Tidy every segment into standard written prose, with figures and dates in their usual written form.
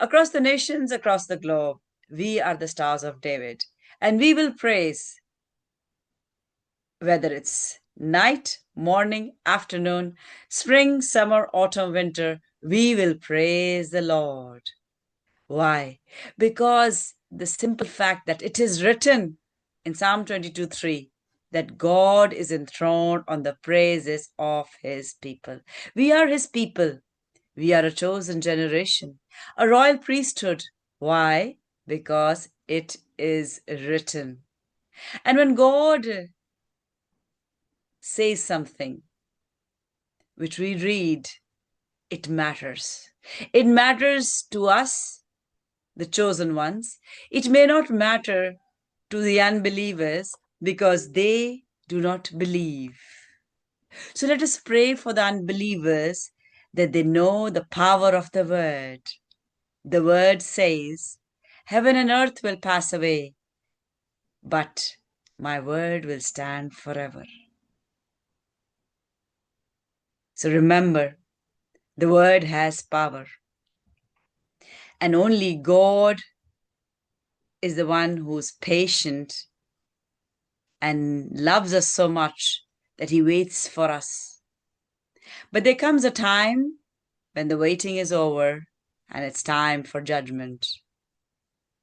Across the nations, across the globe, we are the stars of David, and we will praise whether it's night, morning, afternoon, spring, summer, autumn, winter, we will praise the Lord. Why? Because the simple fact that it is written in Psalm 22:3 that God is enthroned on the praises of his people. We are his people. We are a chosen generation, a royal priesthood. Why? Because it is written. And when God says something which we read, it matters. It matters to us, the chosen ones. It may not matter to the unbelievers because they do not believe. So let us pray for the unbelievers that they know the power of the word. The word says, heaven and earth will pass away, but my word will stand forever. So remember, the word has power. And only God is the one who's patient and loves us so much that he waits for us. But there comes a time when the waiting is over and it's time for judgment,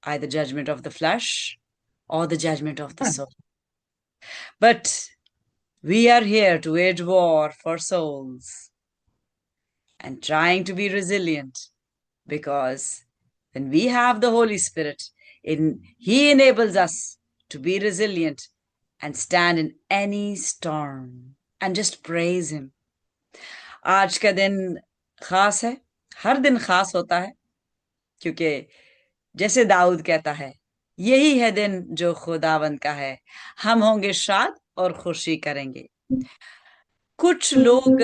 either judgment of the flesh or the judgment of the soul. But we are here to wage war for souls and trying to be resilient, because when we have the Holy Spirit, he enables us to be resilient and stand in any storm and just praise him. आज का दिन खास है, हर दिन खास होता है, क्योंकि जैसे दाऊद कहता है, यही है दिन जो खुदावंद का है, हम होंगे शाद और खुशी करेंगे। कुछ लोग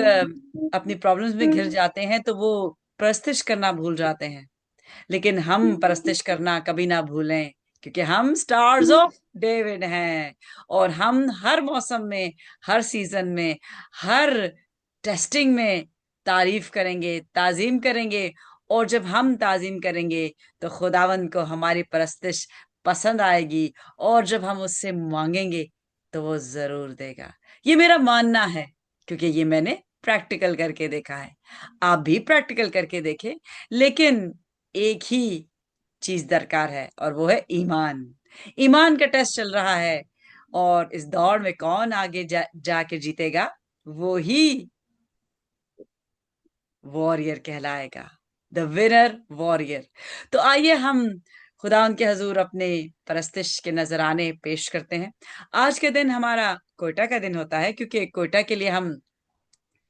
अपनी प्रॉब्लम्स में घिर जाते हैं तो वो परस्तिश करना भूल जाते हैं, लेकिन हम परस्तिश करना कभी ना भूलें, क्योंकि हम स्टार्स ऑफ डेविड हैं और हम हर मौसम में, हर सीजन में, हर टेस्टिंग में तारीफ करेंगे, ताजीम करेंगे। और जब हम ताजीम करेंगे तो खुदावंद को हमारी परस्तिश पसंद आएगी, और जब हम उससे मांगेंगे तो वो जरूर देगा। ये मेरा मानना है, क्योंकि ये मैंने प्रैक्टिकल करके देखा है। आप भी प्रैक्टिकल करके देखें, लेकिन एक ही चीज दरकार है, और वो है ईमान। ईमान का टेस्ट चल रहा है, और इस दौड़ में कौन आगे जाके जीतेगा, वो ही वॉरियर कहलाएगा, द विनर वॉरियर। तो आइए हम खुदा उनके हजूर अपने परस्तिश के नजराने पेश करते हैं। आज के दिन हमारा कोयटा का दिन होता है, क्योंकि कोयटा के लिए हम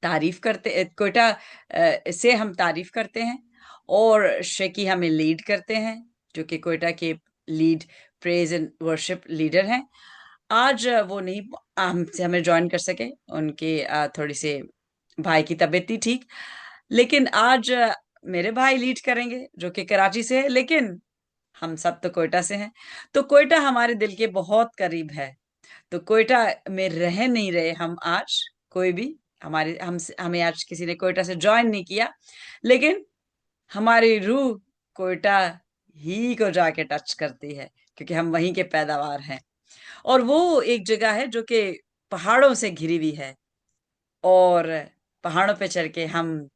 तारीफ करते, कोयटा से हम तारीफ करते हैं, और शेकी हमें लीड करते हैं, जो कि कोयटा के lead praise and worship leader हैं। आज वो नहीं हमसे हमें ज्वाइन कर सके, उनके थोड़ी से भाई की तबीयत नहीं ठीक, लेकिन आज मेरे भाई लीड करेंगे जो कि कराची से है, लेकिन हम सब तो कोयटा से हैं, तो कोयटा हमारे दिल के बहुत करीब है। तो कोयटा में रह नहीं रहे हम आज, कोई भी हमें आज किसी ने कोयटा से ज्वाइन नहीं किया, लेकिन हमारी रूह कोयटा ही को जाके टच करती है, क्योंकि हम वहीं के पैदावार हैं। और वो एक जगह है जो कि पहाड़ों से घिरी हुई है, और पहाड़ों पे चढ़ के हम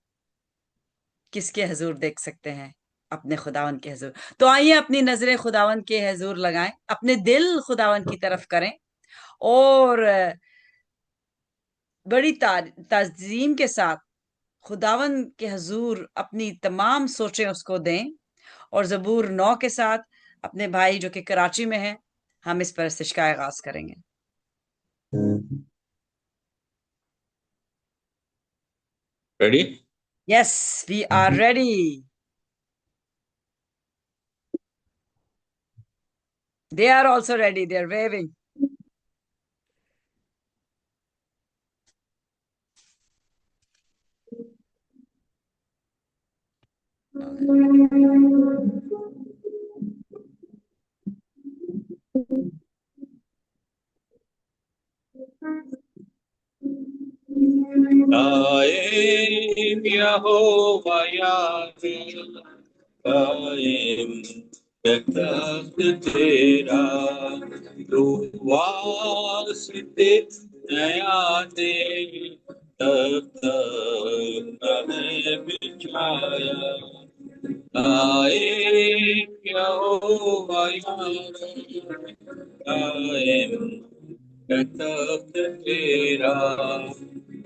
किसके हजूर देख सकते हैं, अपने खुदावन के हजूर। तो आइए अपनी नजरें खुदावन के हजूर लगाएं, अपने दिल खुदावन की तरफ करें, और बड़ी ताजीम के साथ खुदावन के हजूर अपनी तमाम सोचें उसको दें। और जबूर 9 के साथ अपने भाई जो कि कराची में है, हम इस परस्तिश का आगाज करेंगे। Ready? Yes, we are ready. They are also ready, they are waving. Daim Yehovah Yahweh, कायम तख्त तेरा, तू वास्ते नया दे, तब तक है बिछाया। आए क्या हो यार, कायम तख्त तेरा,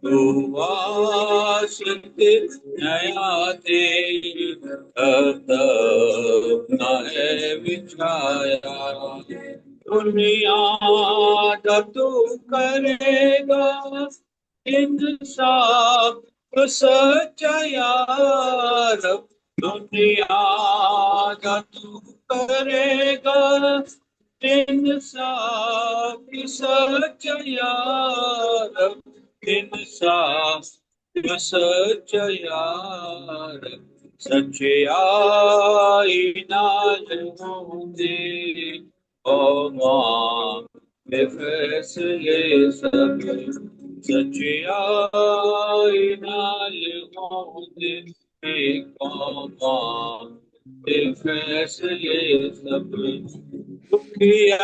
तू वास्ते नया दे, तब तक न है बिछाया। दुनिया का तू करेगा इंसाफ सच्चाया, रब दुनिया का तू करेगा इंसाफ सच्चाया, रब इंसाफ सच्चाया, रब सच्चाई नाल होंदे ओ मां के फैसले सब, सच्चाई नाल होंदे मां के फैसले सब। दुखियारियां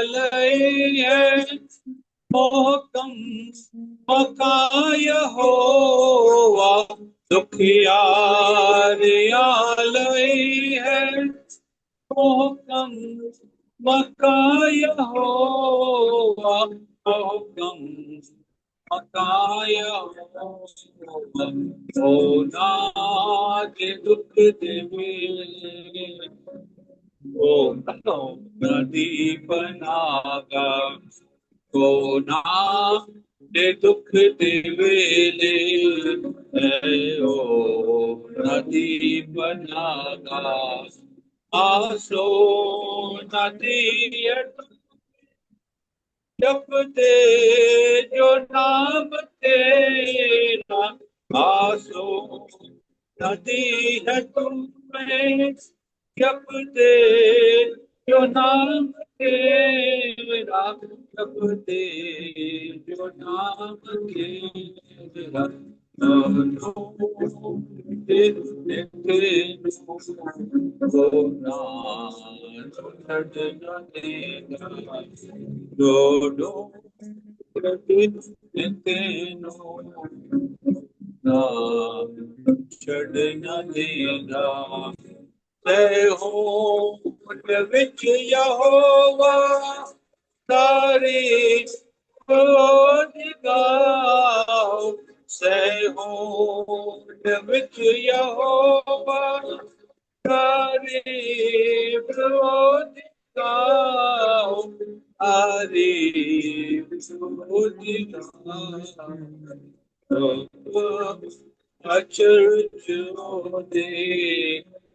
लई है मोहकम मका यहोवा, दुखियारियां लई है मोहकम मका यहोवा, मोहकम मका यहोवा। ओ नाथ दुख दे मेरे, ओ नदी बनागा, को ना दे दुख दे वेले, ओ नदी बनागा। आसो नदी जपते जो नाम तेरा, आसो नदी है तुम्हें जपते जो नाम तेरा, जपते जो नाम तेरा। ਛੱਡਣਾ ਦੇਗਾ, ਤੈ ਹੋਂਦ ਵਿੱਚ ਯਹੋਵਾ ਤਾਰੀ ਖੋਜ ਗਾਓ, ਸੈ ਹੋਂਦ ਵਿੱਚ ਯਹੋਵਾ ਤਾਰੀ ਖੋਜ ਗਾਓ, ਤਾਰੀ ਖੋਜ ਗਾਓ। अचरज दे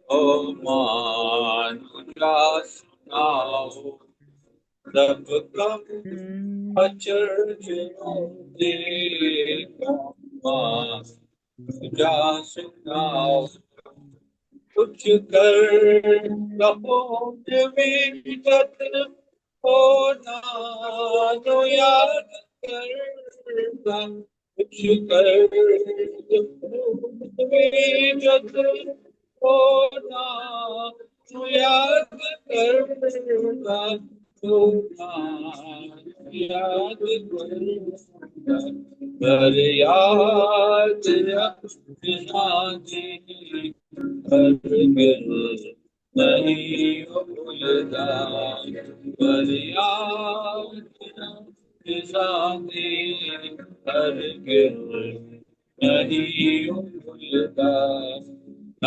ओ मान का सुनाओ, सब कम अचरज दे ओ मान का सुनाओ। कुछ कर कहो विगत हो ना, तो याद करना। कुछ कर विगत हो ना, तो याद करना, तो याद करना। पर याद रखना जी, नहीं भूलता, पर याद साथी हरगिज नहीं भूलता।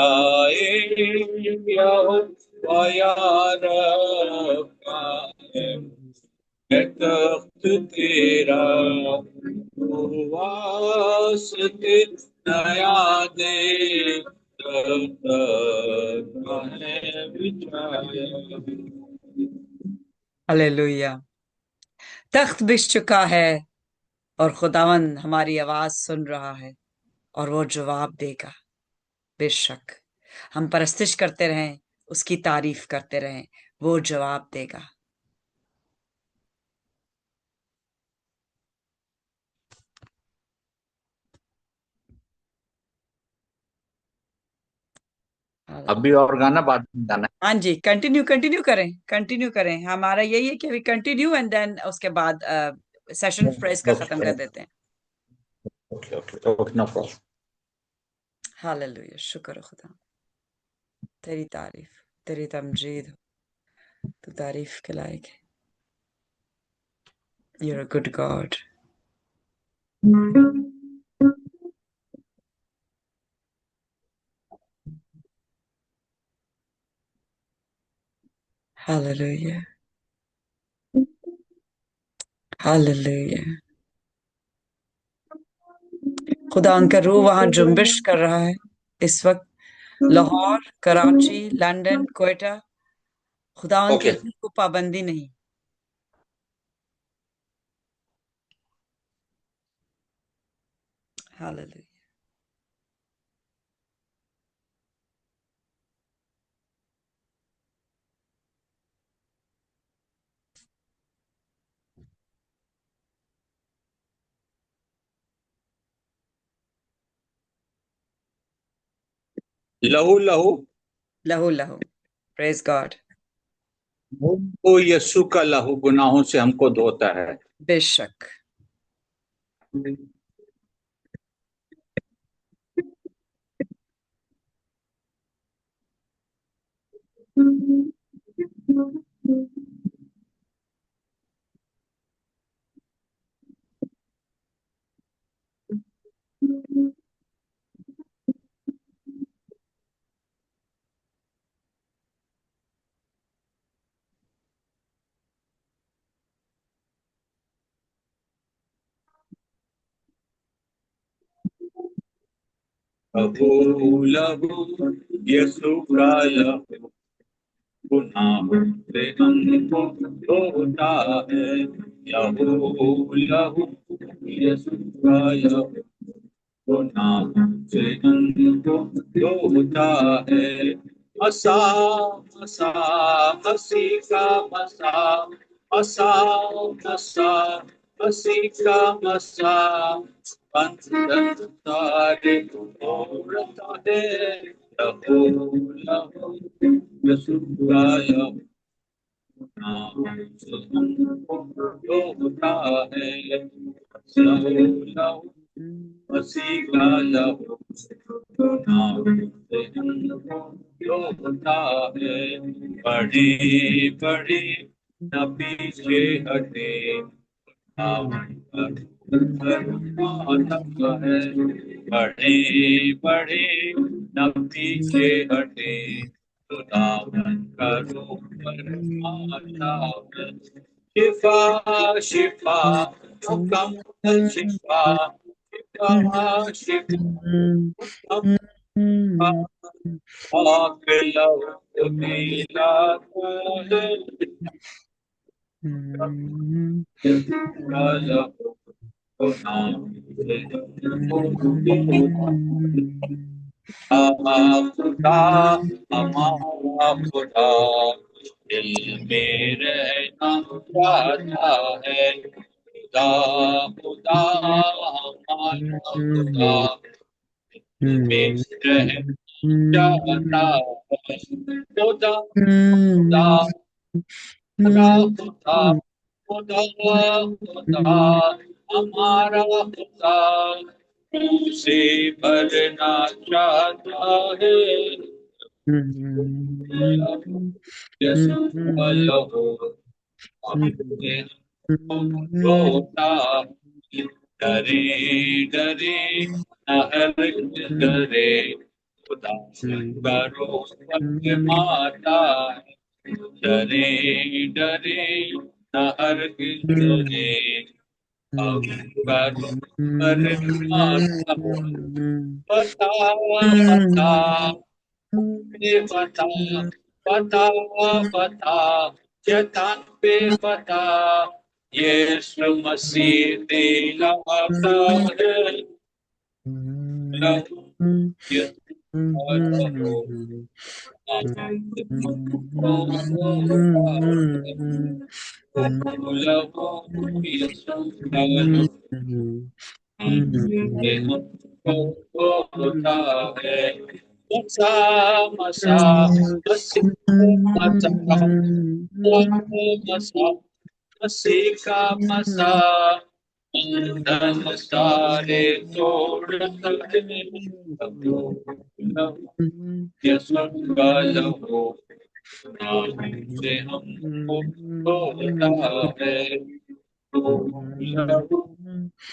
आए क्या यार कायम है तख्त तेरा, वास्ते नया दे, तब तक है बिछाया। हालेलुया। तख्त बिछ चुका है और खुदावंद हमारी आवाज सुन रहा है और वो जवाब देगा। बेशक हम परस्तिश करते रहें, उसकी तारीफ करते रहें, वो जवाब देगा। अभी और गाना, बाद में गाना। हाँ जी, कंटिन्यू कंटिन्यू करें। हमारा यही है कि अभी कंटिन्यू एंड देन उसके बाद सेशन प्रेस का खत्म कर देते हैं। Okay okay okay, no problem. Hallelujah, शुक्र है खुदा, तेरी तारीफ, तेरी तमजीद हो, तू तारीफ के लायक है। You're a good God. Hallelujah. Hallelujah. खुदा उनका रूह वहां जुम्बिश कर रहा है इस वक्त, लाहौर, कराची, लंदन, क्वेटा। खुदा उनके ओके। रूह को पाबंदी नहीं। हालेलुया। लहू लहू, लहू लहू, प्रेज गॉड। वो यीशु का लहू गुनाहों से हमको धोता है। बेशक। लहू लहू, यीशु का लहू गुनाहों से हमको धोता है। लहू लहू, यीशु का लहू गुनाहों से हमको धोता है। मसा मसा, मसीह का मसा, मसा मसा, मसीह का मसा, बंधन सारे तोड़ता है। लहू लहू, यीशु का लहू गुनाहों से हमको धोता है। लहू लहू, मसीह का लहू गुनाहों से हमको धोता है। बड़े बड़े न पीछे हटे, आवन पर आता है। बड़े बड़े न पीछे हटे, खुदावन का रूप पर आता है। शिफा शिफा, मुकम्मल शिफा, शिफा शिफा, आग लहू मिलाता है। का लहू गुनाहों से हमको धोता है। खुदा, हमारा खुदा, दिल में रहना चाहता है। खुदा खुदा, हमारा खुदा, दिल में रहना चाहता है। खुदा खुदा, हमारा खुदा, खुदा खुदा, हमारा खुदा, उसे भरना चाहता है। यीशु का लहू हमसे धोता है। डरे डरे न हरगिज डरे, खुदा का रूप माता है। डरे डरे न हरगिज डरे, का रूप माता है। बता बता, बता बता, बता चट्टान पे बता, यीशु मसीह दिलाता है। लहू यीशु का लहू हमको धोता है। लहू यीशु का लहू हमको धोता है। मसा मसा मसी मसा मसा मसी का मसा बंधन सारे तोड़ सकते यसु का लहू नाम से हमको तोड़ता है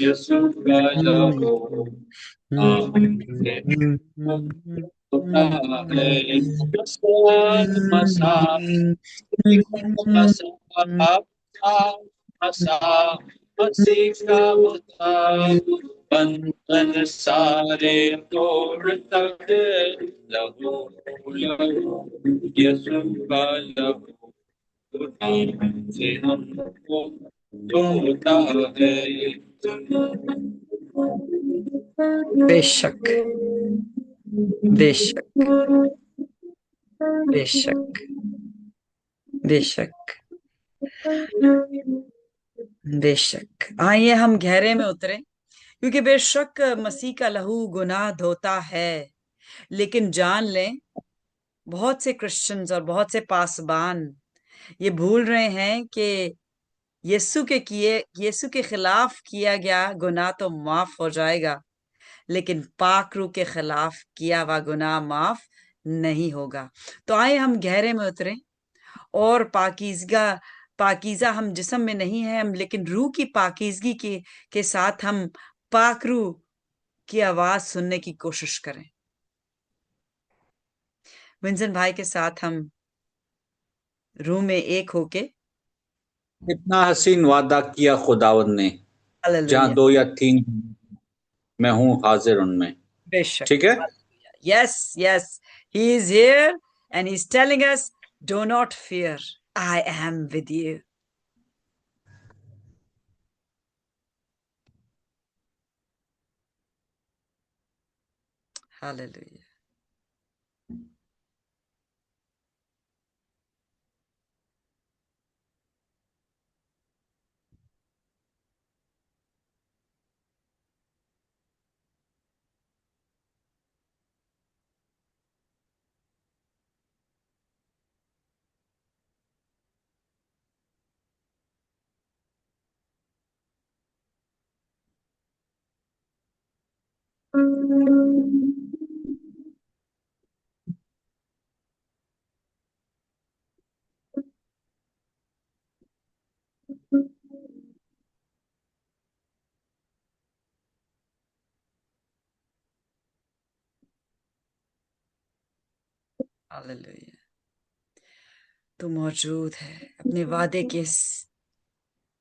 यसु का लहू नाम से होता है मसा मसा मसा मसी का मसा बंधन सारे तोड़ सकते लहू लहू यसु का लहू नाम से हमको तोड़ता है बेशक बेशक बेशक बेशक बेशक। आइए हम गहरे में उतरे, क्योंकि बेशक मसीह का लहू गुनाह धोता है, लेकिन जान लें बहुत से क्रिश्चियंस और बहुत से पासबान ये भूल रहे हैं कि यीशु के खिलाफ किया गया गुनाह तो माफ हो जाएगा, लेकिन पाक रूह के खिलाफ किया हुआ गुनाह माफ नहीं होगा। तो आइए हम गहरे में उतरें और पाकीज़ा हम जिस्म में नहीं है, हम लेकिन रूह की पाकीज़गी के साथ हम पाक रूह की आवाज सुनने की कोशिश करें। विंसन भाई के साथ हम रूह में एक होके इतना हसीन वादा किया खुदावंद ने, जहाँ हालेलुया, 2 या 3 मैं हूँ हाजिर उनमें। बेशक, ठीक है, yes, yes, he is here and he's telling us, do not fear, I am with you. Hallelujah. Hallelujah. तू मौजूद है, अपने वादे के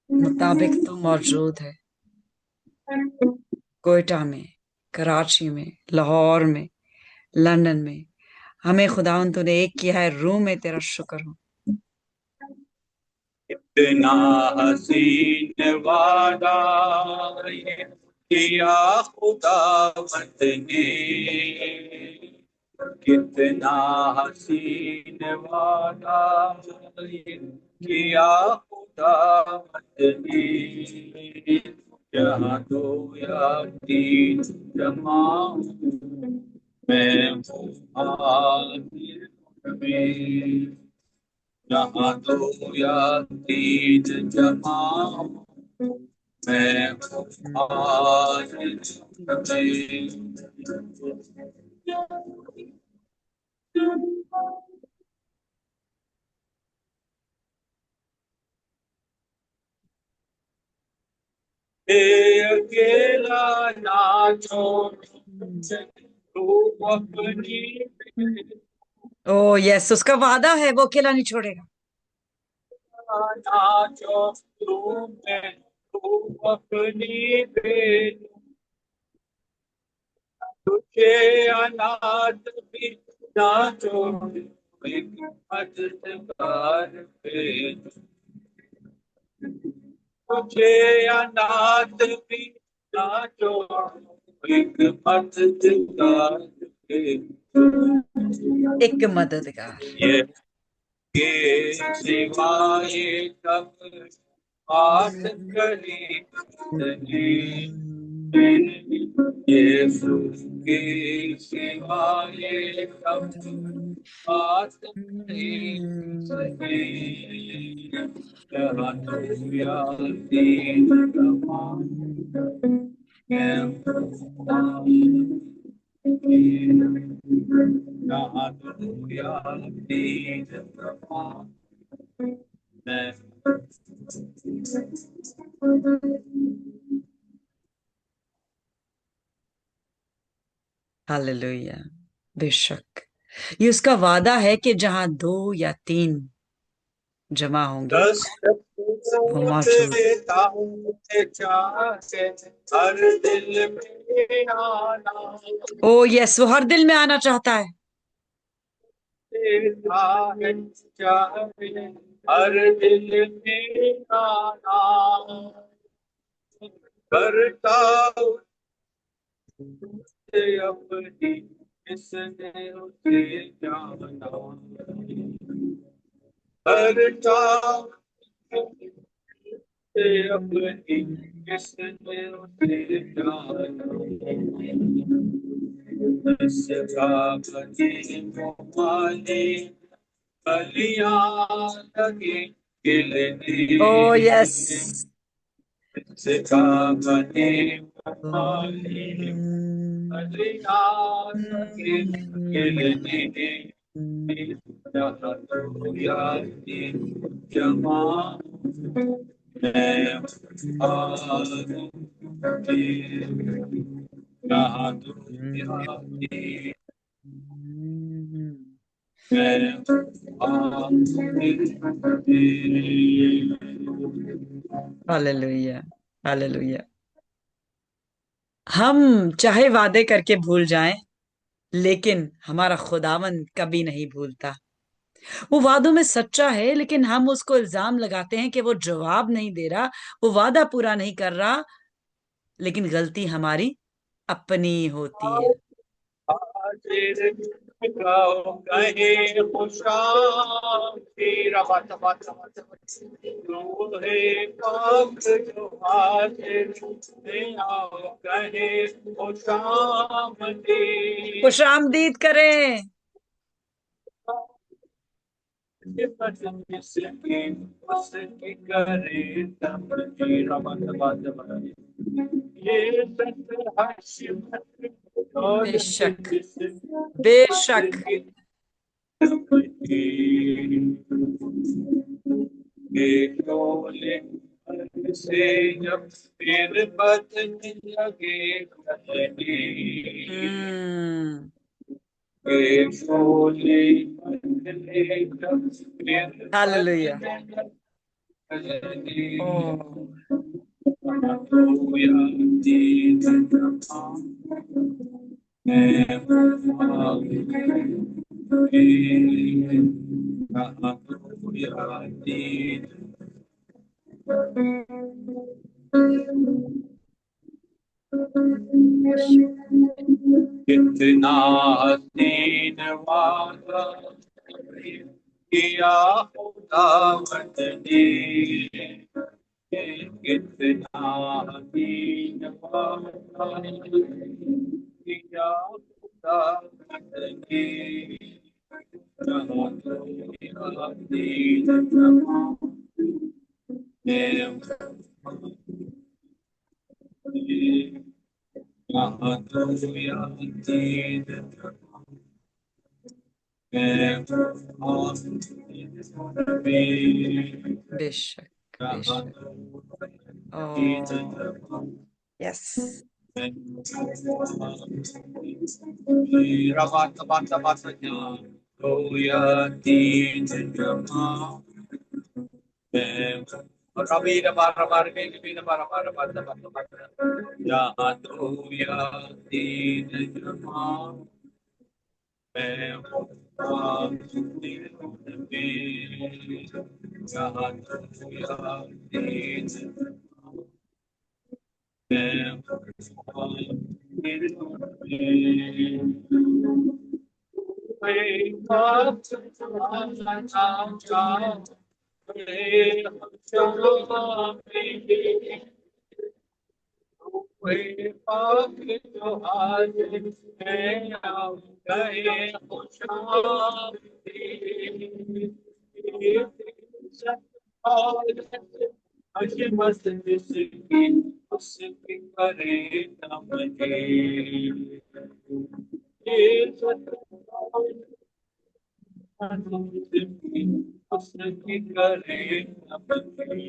मुताबिक तू मौजूद है। कोयटा में, कराची में, लाहौर में, लंदन में, हमें खुदावंद तूने एक किया है। रूह में तेरा शुक्र हो। इतना हसीन वादा ये किया खुदावंद ने, कितना हसीन वादा ये किया खुदावंद ने, जहाँ 2 या 3 जमा मैं हूँ हाजिर में, जहाँ 2 या 3 जमा मैं हूँ हाजिर में। अकेला ना छोड़ तू अपनी, ओ यस, उसका वादा है, वो अकेला नहीं छोड़ेगा। ना छोड़ तू अपनी बेटी, तुझे अनाथ भी ना छोड़, एक मददगार भेज, तुझे अनाथ भी ना छोड़, एक मददगार भेज। एक मददगार। ये के सिवाय कब बात करी नहीं, यीशु की सिवा ये सब बात नहीं सही। यहाँ दुनिया तीन तमाम यहाँ दुनिया तीन तमाम हालेलुया। बेशक ये उसका वादा है कि जहां दो या तीन जमा होंगे दस वो मौजूद। चाहते हर दिल में आना ओ यस, वो हर दिल में आना चाहता है। देता है, चाहे हर दिल में आना करता उसे अपनी किसने उसे जाना करता उसे अपनी किसने उसे जाना बनी मोहाली कलियां लगी खिलने ओ यस। बनी मोहाली कलियां लगी खिलने यादी जमा मैं हालेलुया। हालेलुया। हम चाहे वादे करके भूल जाएं, लेकिन हमारा खुदावन कभी नहीं भूलता। वो वादों में सच्चा है, लेकिन हम उसको इल्जाम लगाते हैं कि वो जवाब नहीं दे रहा, वो वादा पूरा नहीं कर रहा, लेकिन गलती हमारी अपनी होती है। कहे खुशाम तेरा बात बात बात है पाक जो हाजिर आओ कहे खुशाम खुश आमदीद करें। उसकी करे तब तेरा बात बात बात ये सच हर्ष और बेशक। बेशक। से जब फिर बदलने लगे हम्म। शोले बदले जब फिर हालेलुया। बदलने लगे ओ कितना हसीन वादा किया खुदावंद ने कितना हसीन वादा किया खुदावंद ने जहाँ दुनिया दीन जहाँ दुनिया दीन बेशक। बेशक। ओ yes. Rabi na para para kay Rabi na para जहाँ तो यादी जमा मैं जहाँ तो यादी जमा कोई पाप जो आज है आप गए मस्त जिसकी उसकी करे नमने ये उसकी करे नमने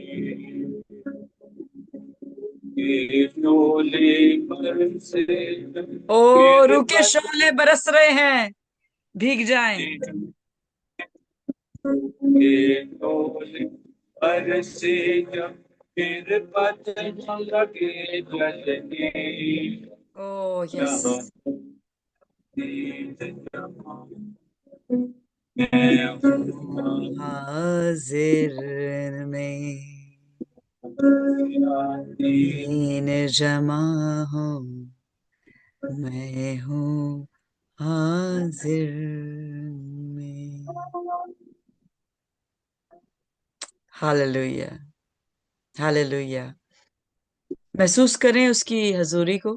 ये शोले पर से ओ फिर रुके शोले बरस रहे हैं, भीग जाएं। ये शोले पर से जब फिर बदन लगे जलने ओ यस। जहाँ तेज जहाँ मैं हूँ हाजिर में दीन जमा हो, मैं हूँ हाजिर में। Hallelujah, hallelujah. महसूस करें उसकी हजूरी को,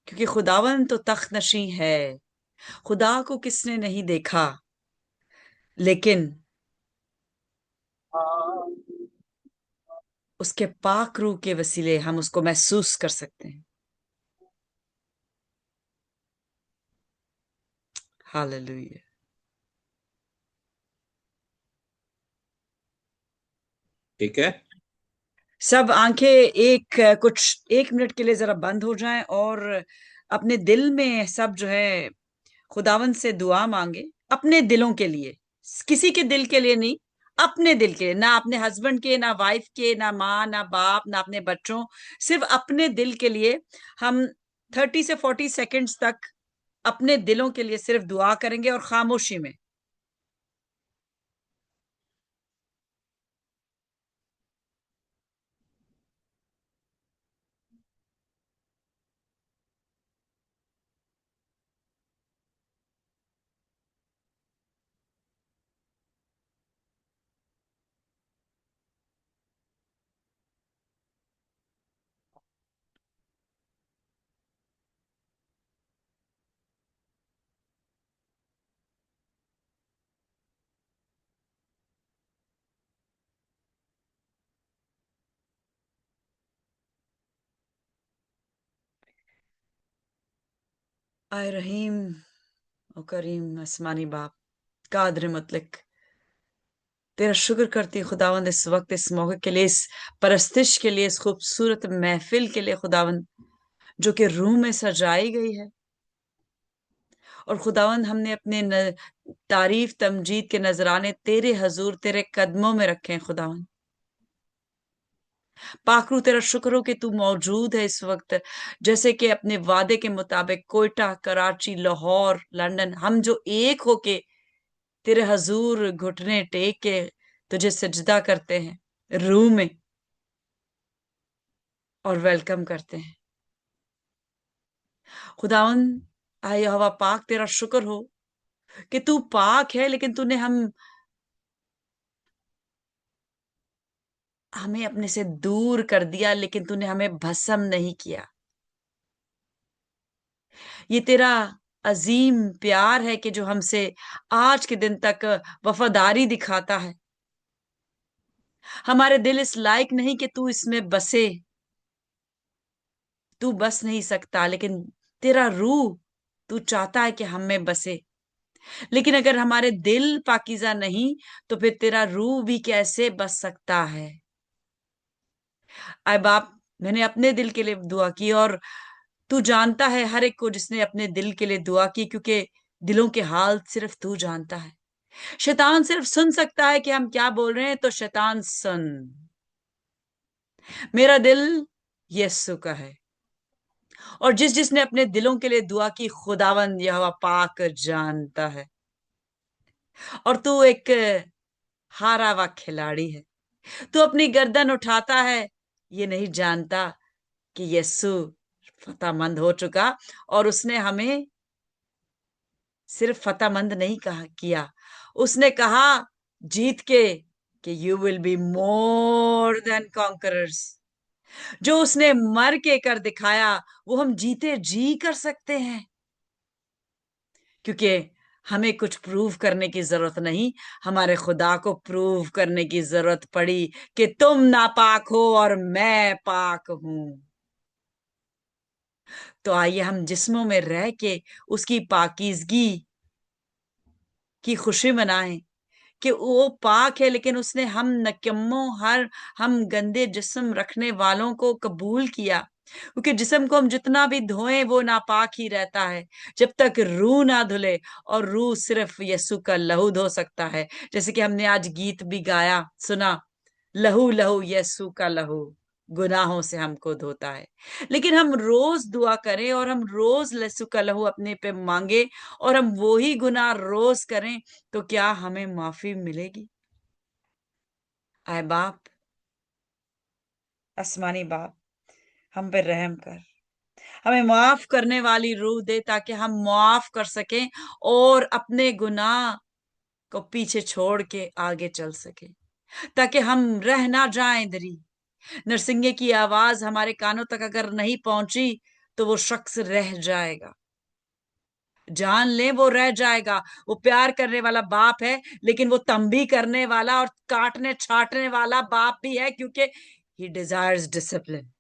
क्योंकि खुदावन तो तख्त नशी है। खुदा को किसने नहीं देखा, लेकिन उसके पाक रूह के वसीले हम उसको महसूस कर सकते हैं। हालेलुया। ठीक है। सब आंखें कुछ 1 मिनट के लिए जरा बंद हो जाएं और अपने दिल में सब जो है खुदावन से दुआ मांगे, अपने दिलों के लिए, किसी के दिल के लिए नहीं, अपने दिल के लिए। ना अपने हस्बैंड के, ना वाइफ के, ना माँ, ना बाप, ना अपने बच्चों, सिर्फ अपने दिल के लिए हम 30 से 40 सेकंड्स तक अपने दिलों के लिए सिर्फ दुआ करेंगे और खामोशी में। आए रहीम ओ करीम आसमानी बाप, कादर मुतलक, तेरा शुक्र करती हूँ खुदावंद, इस वक्त, इस मौके के लिए, इस परस्तिश के लिए, इस खूबसूरत महफिल के लिए खुदावंद, जो कि रूह में सजाई गई है। और खुदावंद हमने अपने तारीफ तमजीद के नजराने तेरे हजूर, तेरे कदमों में रखे हैं खुदावंद। पाकरू तेरा शुक्र हो कि तू मौजूद है इस वक्त, जैसे कि अपने वादे के मुताबिक कोयटा, कराची, लाहौर, लंदन, हम जो एक होके तेरे हजूर घुटने टेक के तुझे सजदा करते हैं रूह में, और वेलकम करते हैं खुदावंद। आए हवा पाक, तेरा शुक्र हो कि तू पाक है, लेकिन तूने हमें अपने से दूर कर दिया, लेकिन तूने हमें भस्म नहीं किया। ये तेरा अजीम प्यार है कि जो हमसे आज के दिन तक वफादारी दिखाता है। हमारे दिल इस लायक नहीं कि तू इसमें बसे, तू बस नहीं सकता, लेकिन तेरा रूह, तू चाहता है कि हम में बसे। लेकिन अगर हमारे दिल पाकीज़ा नहीं, तो फिर तेरा रूह भी कैसे बस सकता है। आए बाप, मैंने अपने दिल के लिए दुआ की, और तू जानता है हर एक को जिसने अपने दिल के लिए दुआ की, क्योंकि दिलों के हाल सिर्फ तू जानता है। शैतान सिर्फ सुन सकता है कि हम क्या बोल रहे हैं, तो शैतान सुन। मेरा दिल यीशु का है, और जिस जिसने अपने दिलों के लिए दुआ की, खुदावंद यहोवा पाक जानता है। और तू एक हारा हुआ खिलाड़ी है। तू अपनी गर्दन उठाता है, ये नहीं जानता कि यीशु फतेहमंद हो चुका, और उसने हमें सिर्फ फतेहमंद नहीं कहा किया, उसने कहा जीत के, कि you will be more than conquerors. जो उसने मर के कर दिखाया वो हम जीते जी कर सकते हैं, क्योंकि हमें कुछ प्रूव करने की जरूरत नहीं, हमारे खुदा को प्रूव करने की जरूरत पड़ी कि तुम नापाक हो और मैं पाक हूं। तो आइए हम जिस्मों में रह के उसकी पाकीज़गी की खुशी मनाएं कि वो पाक है, लेकिन उसने हम नकम्मों, हर हम गंदे जिस्म रखने वालों को कबूल किया, क्योंकि जिस्म को हम जितना भी धोएं वो नापाक ही रहता है जब तक रूह ना धुले। और रूह सिर्फ यीशु का लहू धो सकता है, जैसे कि हमने आज गीत भी गाया सुना, लहू लहू यीशु का लहू गुनाहों से हमको धोता है। लेकिन हम रोज दुआ करें और हम रोज यीशु का लहू अपने पे मांगे और हम वो ही गुनाह रोज करें, तो क्या हमें माफी मिलेगी? आए बाप, आसमानी बाप, हम पे रहम कर, हमें माफ करने वाली रूह दे ताकि हम माफ कर सकें और अपने गुनाह को पीछे छोड़ के आगे चल सके, ताकि हम रह ना जाएं दरी। नरसिंगे की आवाज हमारे कानों तक अगर नहीं पहुंची तो वो शख्स रह जाएगा। जान ले वो रह जाएगा। वो प्यार करने वाला बाप है, लेकिन वो तंबी करने वाला और काटने छाटने वाला बाप भी है, क्योंकि ही डिजायर्स डिसिप्लिन।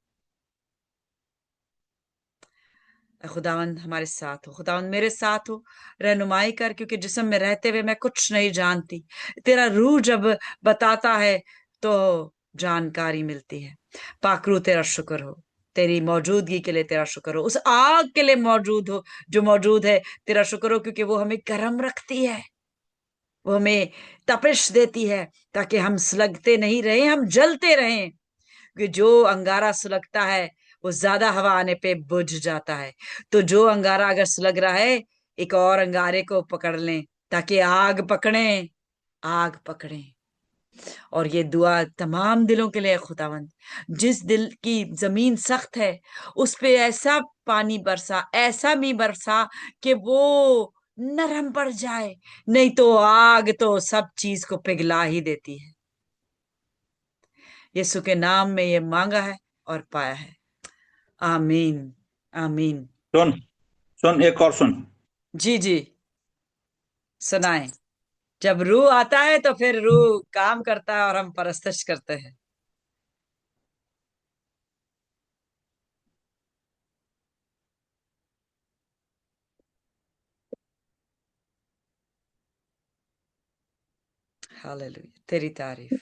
खुदावंद हमारे साथ हो, खुदावंद मेरे साथ हो, रहनुमाई कर, क्योंकि जिस्म में रहते हुए मैं कुछ नहीं जानती। तेरा रूह जब बताता है तो जानकारी मिलती है। पाकरू तेरा शुक्र हो, तेरी मौजूदगी के लिए तेरा शुक्र हो, उस आग के लिए मौजूद हो जो मौजूद है, तेरा शुक्र हो, क्योंकि वो हमें गर्म रखती है, वो हमें तपिश देती है, ताकि हम सुलगते नहीं रहे, हम जलते रहें। कि जो अंगारा सुलगता है वो ज्यादा हवा आने पे बुझ जाता है। तो जो अंगारा अगर सुलग रहा है, एक और अंगारे को पकड़ लें ताकि आग पकड़े, आग पकड़े। और ये दुआ तमाम दिलों के लिए है खुदावंद। जिस दिल की जमीन सख्त है उस पे ऐसा पानी बरसा, ऐसा मी बरसा कि वो नरम पड़ जाए, नहीं तो आग तो सब चीज को पिघला ही देती है। यीशु के नाम में ये मांगा है और पाया है। आमीन, आमीन। सुन सुन, एक और सुन। जी जी, सुनाएं। जब रूह आता है तो फिर रूह काम करता है और हम परस्तश करते हैं। हालेलुया, तेरी तारीफ।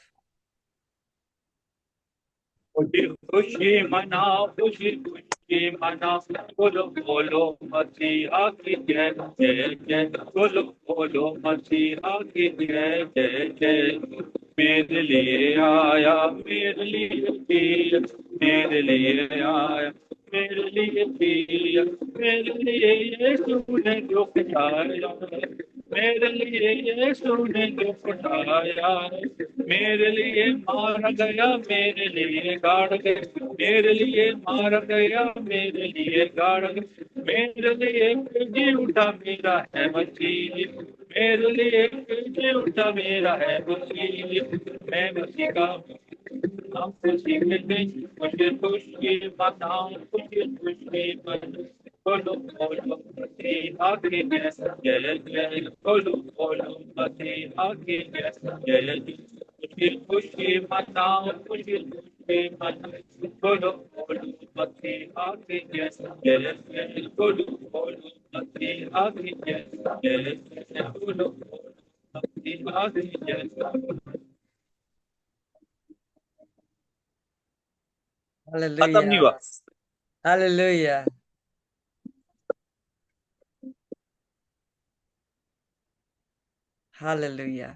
खुशी खुशी मनाओ, खुशी खुशी मनाओ, बोलो बोलो मसीहा की जय जय जय, बोलो बोलो मसीहा की जय जय जय। मेरे लिए आया, मेरे लिए दिया, मेरे लिए आया, मेरे लिए दिया, मेरे लिए यीशु ने जो खिलाया, मेरे लिए यीशु ने जो खिलाया, मेरे लिए मारा गया, मेरे लिए गाड़ गया, मेरे लिए मारा गया, मेरे लिए गाड़ गया, मेरे लिए जी उठा मेरा है मसीह, मेरे लिए जी उठा मेरा है मसीह, मैं मसीह का हम खुशी में खुशी खुशी मनाओ, खुशी खुशी मनाओ, बोलो बोलो मसीहा की जय जय जय, बोलो बोलो मसीहा की जय जय जय। खुशी खुशी मनाओ, खुशी खुशी मनाओ, बोलो बोलो मसीहा की जय जय जय, बोलो बोलो मसीहा की जय जय जय, बोलो बोलो मसीहा की जय। खत्म हालेलुया, नहीं हुआ। Hallelujah, hallelujah.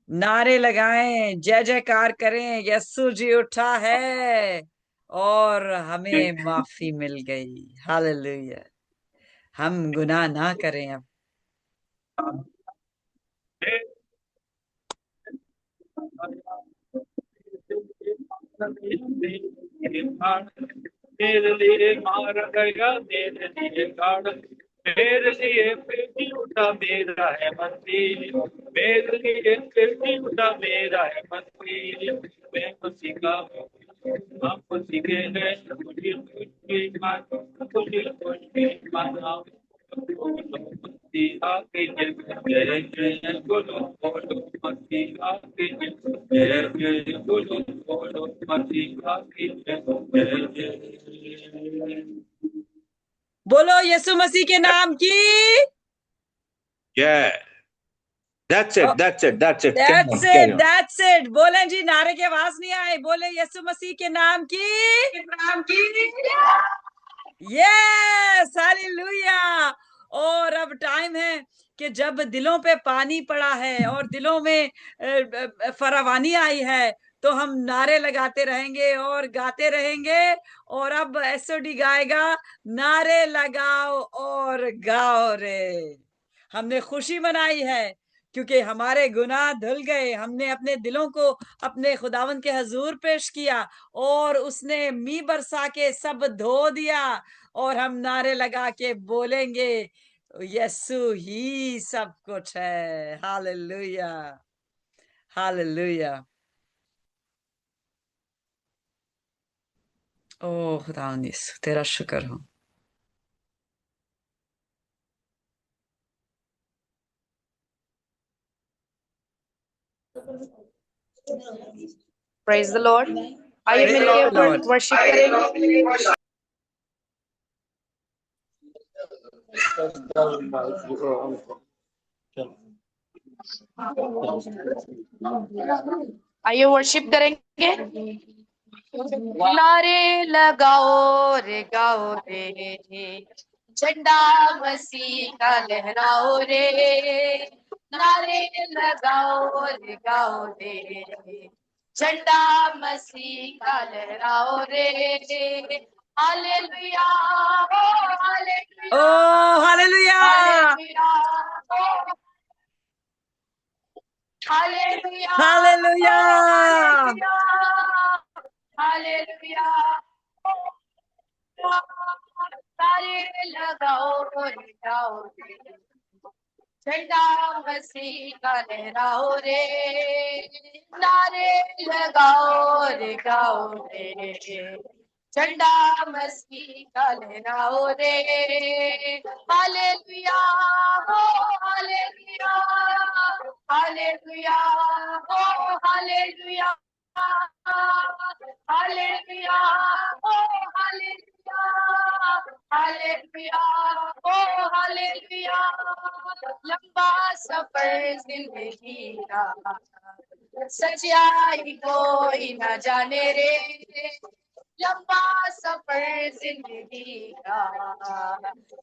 नारे लगाएं, जय जयकार करें, यस्सु जी उठा है और हमें माफी मिल गई। हालेलुया। हम गुनाह ना करें अब। मेरे लिए मार गया, मेरे लिए गाड़, मेरे लिए बेटी उठा मेरा है मंदिर, मेरे लिए बेटी उठा मेरा है मंदिर, मैं मसीह का हूँ, हम खुशी के हैं, खुशी खुशी मनाओ, खुशी खुशी मनाओ, बोलो मसीहा की जय, जय जय बोलो बोलो मसीहा की जय, जय जय बोलो बोलो मसीहा की जय, जय जय। बोलो यीशु मसीह के नाम की। Yeah, that's it, that's it, that's it. Carry That's on, carry it, on. that's it. बोले जी, नारे की आवाज नहीं आए, बोले यीशु मसीह के नाम की। Yes, hallelujah. और अब टाइम है कि जब दिलों पे पानी पड़ा है और दिलों में फरावानी आई है, तो हम नारे लगाते रहेंगे और गाते रहेंगे। और अब एसओडी गाएगा, नारे लगाओ और गाओ रे। हमने खुशी मनाई है क्योंकि हमारे गुनाह धुल गए। हमने अपने दिलों को अपने खुदावन के हजूर पेश किया और उसने मी बरसा के सब धो दिया। और हम नारे लगा के बोलेंगे, यीशु ही सब कुछ है। Hallelujah, hallelujah. ओ खुदावंद यीशु, तेरा शुक्र हो। Praise the Lord. आइए Praise मिलके the ऊपर Lord. वर्शिप करेंगे। आइए वर्शिप करेंगे। नारे लगाओ रे गाओ रे, झंडा मसीह का लहराओ रे। नारे लगाओ रे गाओ रे, झंडा मसीह का लहराओ रे। हालेलुया, ओ hallelujah, hallelujah, hallelujah, hallelujah, hallelujah, hallelujah, नारे लगाओ रे गाओ रे, झंडा मसीह का लहराओ रे। नारे लगाओ रे गाओ रे, झंडा मसीह का लहराओ रे। हालेलुया, हो हालेलुया, हालेलुया, हो हालेलुया, हालेलुया, हो हालेलुया, हालेलुया, ओ हालेलुया। लंबा सफर जिंदगी का, सच्चाई कोई न जाने रे। लंबा सफर जिंदगी का,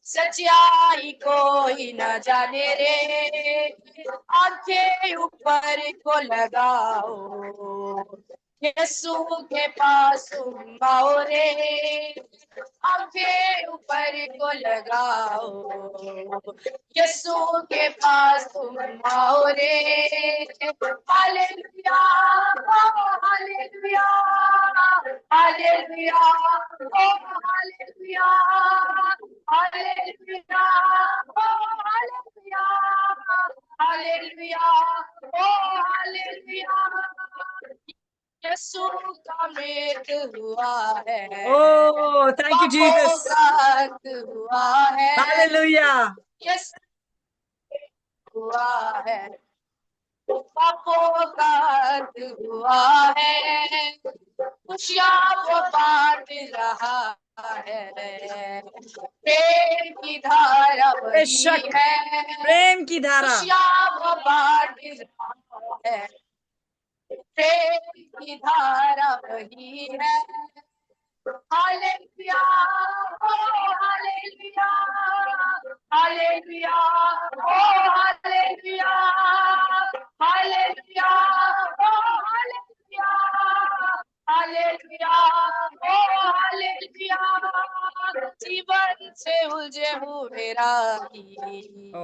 सच्चाई कोई न जाने रे। आंखें ऊपर को लगाओ, यीशु के पास तुम आओ रे। आंखें ऊपर को लगाओ, यीशु के पास तुम आओ रे। हालेलुया, हालेलुया, हालेलुया, ओ हालेलुया, हालेलुया, ओ हालेलुया, हालेलुया, ओ हालेलुया। यीशु का मेट हुआ है, ओ थैंक यू पापों जीसस, का अंत हुआ है। हालेलुया। यीशु हुआ है, पापों का अंत हुआ है। खुशियाँ वो बांट रहा है, प्रेम की धारा वही बेशक, है। प्रेम की धारा। खुशियाँ वो बांट रहा है, प्रेम की धारा वही है। हालेलुया, ओ हालेलुया, हालेलुया, ओ हालेलुया, हालेलुया, ओ हालेलुया, हालेलुया, ओ हालेलुया। जीवन से उलझे हुए राही, ओ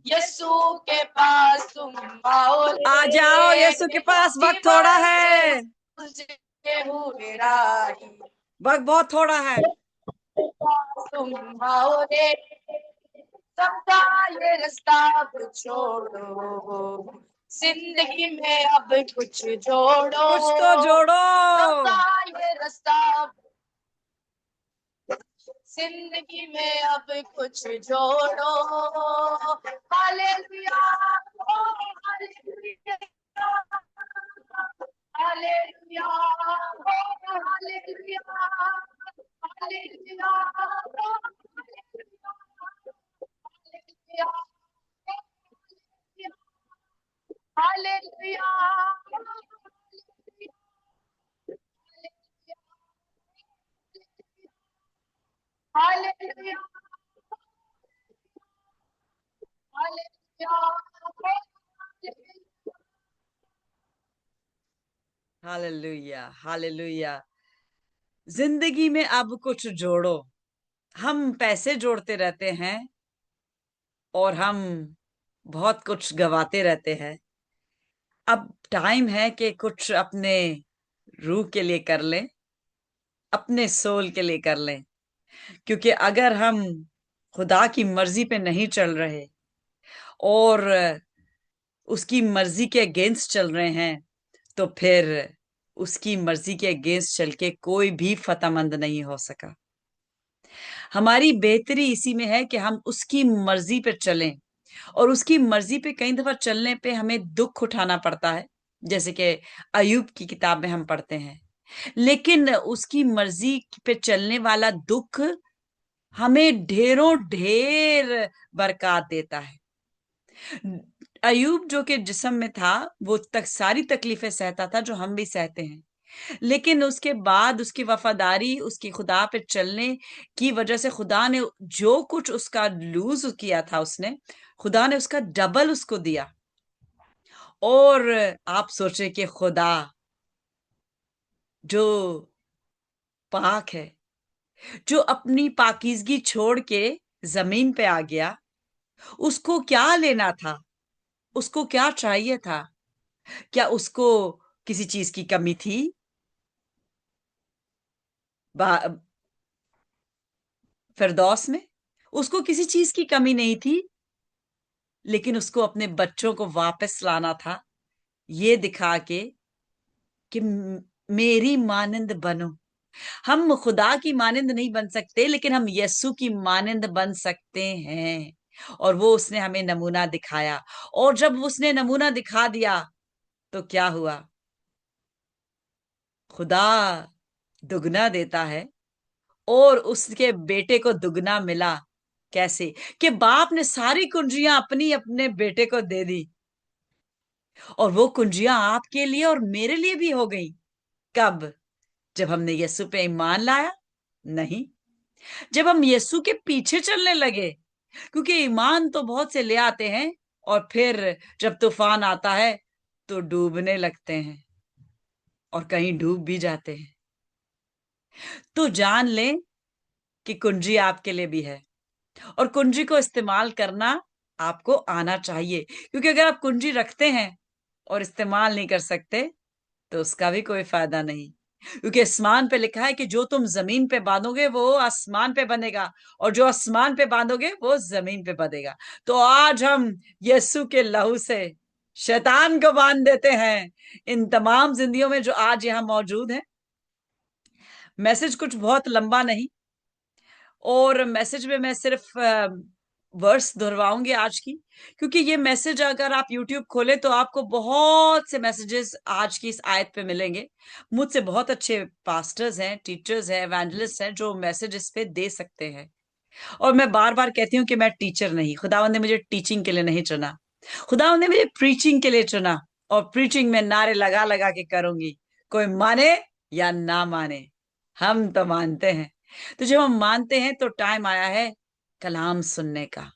यीशु के पास तुम आओ आ जाओ, रे। यीशु के पास वक्त थोड़ा जीवन से है, उलझे हुए राही, वक्त बहुत थोड़ा है। तुम आओ रे। सबका ये रास्ता अब छोड़ो, जिंदगी में अब कुछ जोड़ो, कुछ तो जोड़ो। रास्ता ये रास्ता, जिंदगी में अब कुछ जोड़ो। हालेलुया, ओ हालेलुया, हालेलुया, ओ हालेलुया, हालेलुया, ओ hallelujah, hallelujah, hallelujah, hallelujah, hallelujah, hallelujah. जिंदगी में अब कुछ जोड़ो। हम पैसे जोड़ते रहते हैं और हम बहुत कुछ गवाते रहते हैं। अब टाइम है कि कुछ अपने रूह के लिए कर लें, अपने सोल के लिए कर लें। क्योंकि अगर हम खुदा की मर्जी पे नहीं चल रहे और उसकी मर्जी के अगेंस्ट चल रहे हैं, तो फिर उसकी मर्जी के अगेंस्ट चल के कोई भी फतेहमंद नहीं हो सका। हमारी बेहतरी इसी में है कि हम उसकी मर्जी पे चलें, और उसकी मर्जी पे कई दफा चलने पे हमें दुख उठाना पड़ता है, जैसे कि अयूब की किताब में हम पढ़ते हैं। लेकिन उसकी मर्जी पे चलने वाला दुख हमें ढेरों ढेर बरकत देता है। अयूब जो कि जिस्म में था, वो तक सारी तकलीफें सहता था जो हम भी सहते हैं, लेकिन उसके बाद उसकी वफादारी, उसकी खुदा पे चलने की वजह से खुदा ने जो कुछ उसका लूज किया था, उसने खुदा ने उसका डबल उसको दिया। और आप सोचे कि खुदा जो पाक है, जो अपनी पाकीज़गी छोड़ के जमीन पे आ गया, उसको क्या लेना था? उसको क्या चाहिए था? क्या उसको किसी चीज की कमी थी? फिरदौस में उसको किसी चीज की कमी नहीं थी, लेकिन उसको अपने बच्चों को वापस लाना था, ये दिखा के कि मेरी मानंद बनो। हम खुदा की मानंद नहीं बन सकते, लेकिन हम यस्सु की मानंद बन सकते हैं। और वो उसने हमें नमूना दिखाया, और जब उसने नमूना दिखा दिया तो क्या हुआ? खुदा दुगना देता है, और उसके बेटे को दुगना मिला। कैसे? कि बाप ने सारी कुंजियां अपनी अपने बेटे को दे दी, और वो कुंजियां आपके लिए और मेरे लिए भी हो गई। कब? जब हमने यीशु पे ईमान लाया? नहीं, जब हम यीशु के पीछे चलने लगे। क्योंकि ईमान तो बहुत से ले आते हैं, और फिर जब तूफान आता है तो डूबने लगते हैं, और कहीं डूब भी जाते हैं। तो जान लें कि कुंजी आपके लिए भी है, और कुंजी को इस्तेमाल करना आपको आना चाहिए। क्योंकि अगर आप कुंजी रखते हैं और इस्तेमाल नहीं कर सकते, तो उसका भी कोई फायदा नहीं। क्योंकि आसमान पे लिखा है कि जो तुम जमीन पे बांधोगे वो आसमान पे बंधेगा, और जो आसमान पे बांधोगे वो जमीन पे बंधेगा। तो आज हम यीशु के लहू से शैतान को बांध देते हैं, इन तमाम जिंदगियों में जो आज यहां मौजूद हैं। मैसेज कुछ बहुत लंबा नहीं, और मैसेज में मैं सिर्फ वर्स दोहराऊंगी आज की। क्योंकि ये मैसेज अगर आप YouTube खोले तो आपको बहुत से मैसेजेस आज की इस आयत पे मिलेंगे। मुझसे बहुत अच्छे पास्टर्स हैं, टीचर्स हैं, एवेंजलिस्ट हैं, जो मैसेज इस पे दे सकते हैं। और मैं बार बार कहती हूँ कि मैं टीचर नहीं, खुदावंद ने मुझे टीचिंग के लिए नहीं चुना, खुदावंद ने मुझे प्रीचिंग के लिए चुना। और प्रीचिंग में नारे लगा लगा के करूंगी, कोई माने या ना माने, हम तो मानते हैं। तो जब हम मानते हैं तो टाइम आया है कलाम सुनने का,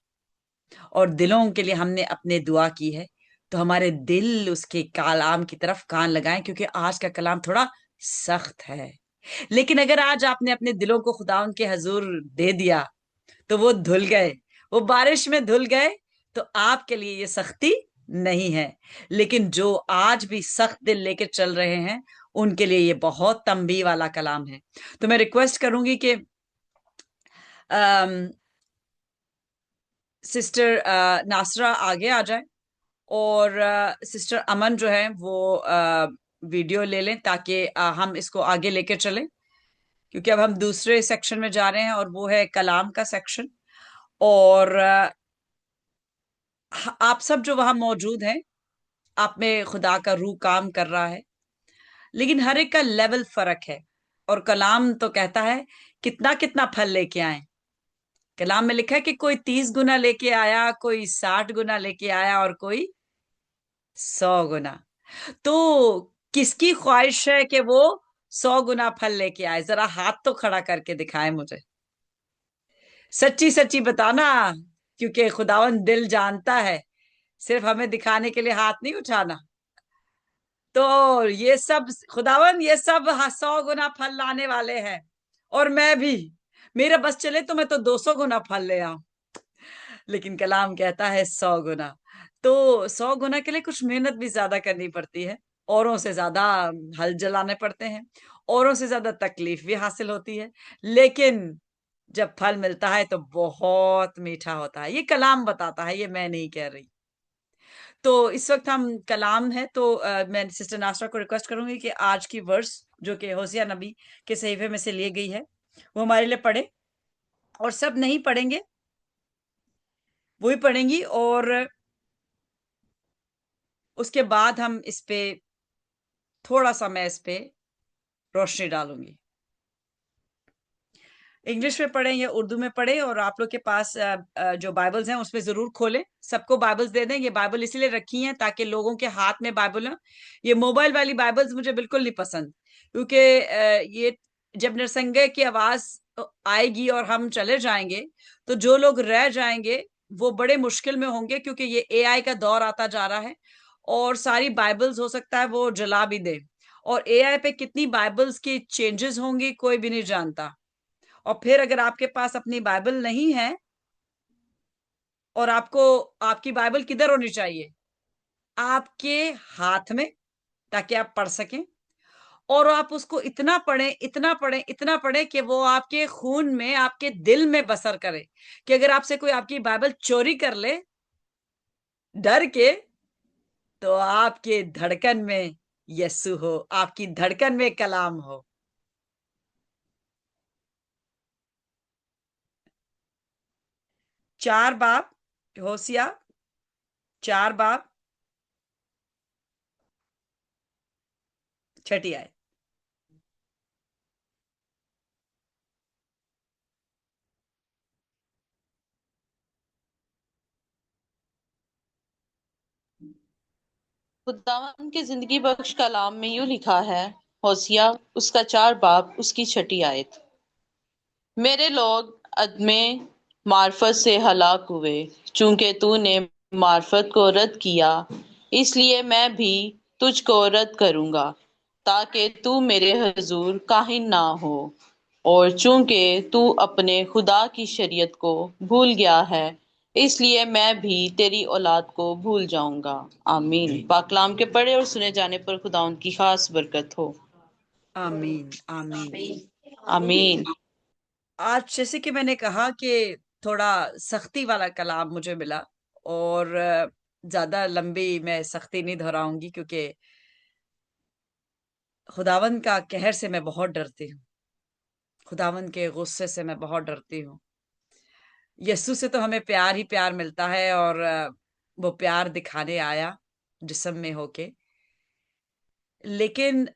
और दिलों के लिए हमने अपने दुआ की है, तो हमारे दिल उसके कलाम की तरफ कान लगाएं। क्योंकि आज का कलाम थोड़ा सख्त है, लेकिन अगर आज आपने अपने दिलों को खुदा के हजूर दे दिया, तो वो धुल गए, वो बारिश में धुल गए। तो आपके लिए ये सख्ती नहीं है। लेकिन जो आज भी सख्त दिल लेके चल रहे हैं, उनके लिए ये बहुत तंबी वाला कलाम है। तो मैं रिक्वेस्ट करूंगी कि सिस्टर नासरा आगे आ जाए, और सिस्टर अमन जो है वो वीडियो ले लें ताकि हम इसको आगे लेके चलें, क्योंकि अब हम दूसरे सेक्शन में जा रहे हैं और वो है कलाम का सेक्शन। और आप सब जो वहां मौजूद हैं, आप में खुदा का रूह काम कर रहा है, लेकिन हर एक का लेवल फर्क है। और कलाम तो कहता है कितना कितना फल लेके आए। कलाम में लिखा है कि कोई 30 गुना लेके आया, कोई 60 गुना लेके आया और कोई 100 गुना। तो किसकी ख्वाहिश है कि वो 100 गुना फल लेके आए? जरा हाथ तो खड़ा करके दिखाएं मुझे, सच्ची सच्ची बताना, क्योंकि खुदावन दिल जानता है, सिर्फ हमें दिखाने के लिए हाथ नहीं उठाना। तो ये सब खुदावन, ये सब 100 गुना फल लाने वाले हैं। और मैं भी, मेरा बस चले तो मैं तो 200 गुना फल ले आऊं, लेकिन कलाम कहता है 100 गुना। तो 100 गुना के लिए कुछ मेहनत भी ज्यादा करनी पड़ती है, औरों से ज्यादा हल जलाने पड़ते हैं, औरों से ज्यादा तकलीफ भी हासिल होती है, लेकिन जब फल मिलता है तो बहुत मीठा होता है। ये कलाम बताता है, ये मैं नहीं कह रही। तो इस वक्त हम कलाम है, तो मैं सिस्टर नासरा को रिक्वेस्ट करूंगी कि आज की वर्स जो कि होसिया नबी के सहीफे में से ली गई है वो हमारे लिए पढ़े। और सब नहीं पढ़ेंगे, वही पढ़ेंगी, और उसके बाद हम इस पे थोड़ा सा, मैं इस पे रोशनी डालूंगी। इंग्लिश में पढ़े या उर्दू में पढ़े, और आप लोग के पास जो बाइबल्स हैं उसमें जरूर खोलें। सबको बाइबल्स दे दें। ये बाइबल इसलिए रखी हैं ताकि लोगों के हाथ में बाइबल हो। ये मोबाइल वाली बाइबल्स मुझे बिल्कुल नहीं पसंद, क्योंकि ये जब नरसंगे की आवाज आएगी और हम चले जाएंगे, तो जो लोग रह जाएंगे वो बड़े मुश्किल में होंगे, क्योंकि ये एआई का दौर आता जा रहा है और सारी बाइबल्स हो सकता है वो जला भी दे। और एआई पे कितनी बाइबल्स की चेंजेस होंगी कोई भी नहीं जानता। और फिर अगर आपके पास अपनी बाइबल नहीं है, और आपको, आपकी बाइबल किधर होनी चाहिए? आपके हाथ में, ताकि आप पढ़ सकें। और आप उसको इतना पढ़ें, इतना पढ़ें, इतना पढ़ें कि वो आपके खून में, आपके दिल में बसर करे, कि अगर आपसे कोई आपकी बाइबल चोरी कर ले डर के, तो आपके धड़कन में यस्सु हो, आपकी धड़कन में कलाम हो। चार बाब, होशिया 4 बाब, 6 आयत। खुदावन के जिंदगी बख्श कलाम में यूं लिखा है, होसिया उसका 4 बाब उसकी 6 आयत। मेरे लोग अदमे मार्फत से हलाक हुए, चूंकि तूने मार्फत को रद्द किया, इसलिए मैं भी तुझको रद्द करूंगा, ताकि तू मेरे हजूर काहिन ना हो। और चूंकि तू अपने खुदा की शरीयत को भूल गया है, इसलिए मैं भी तेरी औलाद को भूल जाऊंगा। आमीन। पाकलाम के पढ़े और सुने जाने पर खुदा उनकी खास बरकत हो। आमीन आमीन। आमीन। आज जैसे कि मैंने कहा कि थोड़ा सख्ती वाला कलाम मुझे मिला, और ज्यादा लंबी मैं सख्ती नहीं दोहराऊंगी, क्योंकि खुदावन का कहर से मैं बहुत डरती हूँ, खुदावन के गुस्से से मैं बहुत डरती हूँ। यस्सु से तो हमें प्यार ही प्यार मिलता है, और वो प्यार दिखाने आया जिस्म में होके। लेकिन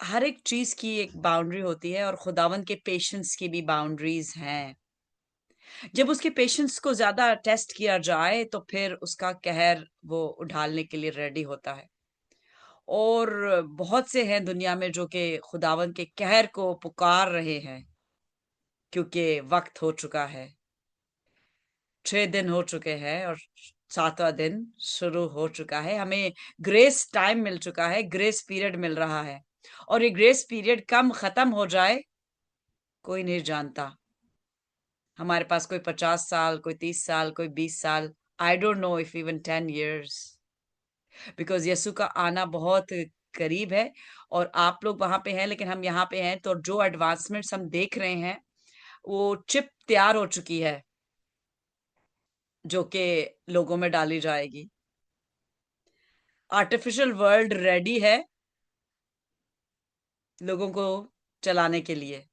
हर एक चीज की एक बाउंड्री होती है, और खुदावन के पेशेंस की भी बाउंड्रीज हैं। जब उसके पेशेंस को ज्यादा टेस्ट किया जाए, तो फिर उसका कहर वो उठाने के लिए रेडी होता है। और बहुत से हैं दुनिया में जो कि खुदावन के कहर को पुकार रहे हैं, क्योंकि वक्त हो चुका है। 6 दिन हो चुके हैं और 7वां दिन शुरू हो चुका है। हमें ग्रेस टाइम मिल चुका है, ग्रेस पीरियड मिल रहा है। और ये ग्रेस पीरियड कम खत्म हो जाए कोई नहीं जानता। हमारे पास कोई 50 साल, कोई 30 साल, कोई 20 साल, I don't know if even 10 years, because Yeshu का आना बहुत करीब है। और आप लोग वहां पे हैं, लेकिन हम यहाँ पे हैं। तो जो एडवांसमेंट्स हम देख रहे हैं, वो चिप तैयार हो चुकी है जो कि लोगों में डाली जाएगी। आर्टिफिशियल वर्ल्ड रेडी है लोगों को चलाने के लिए।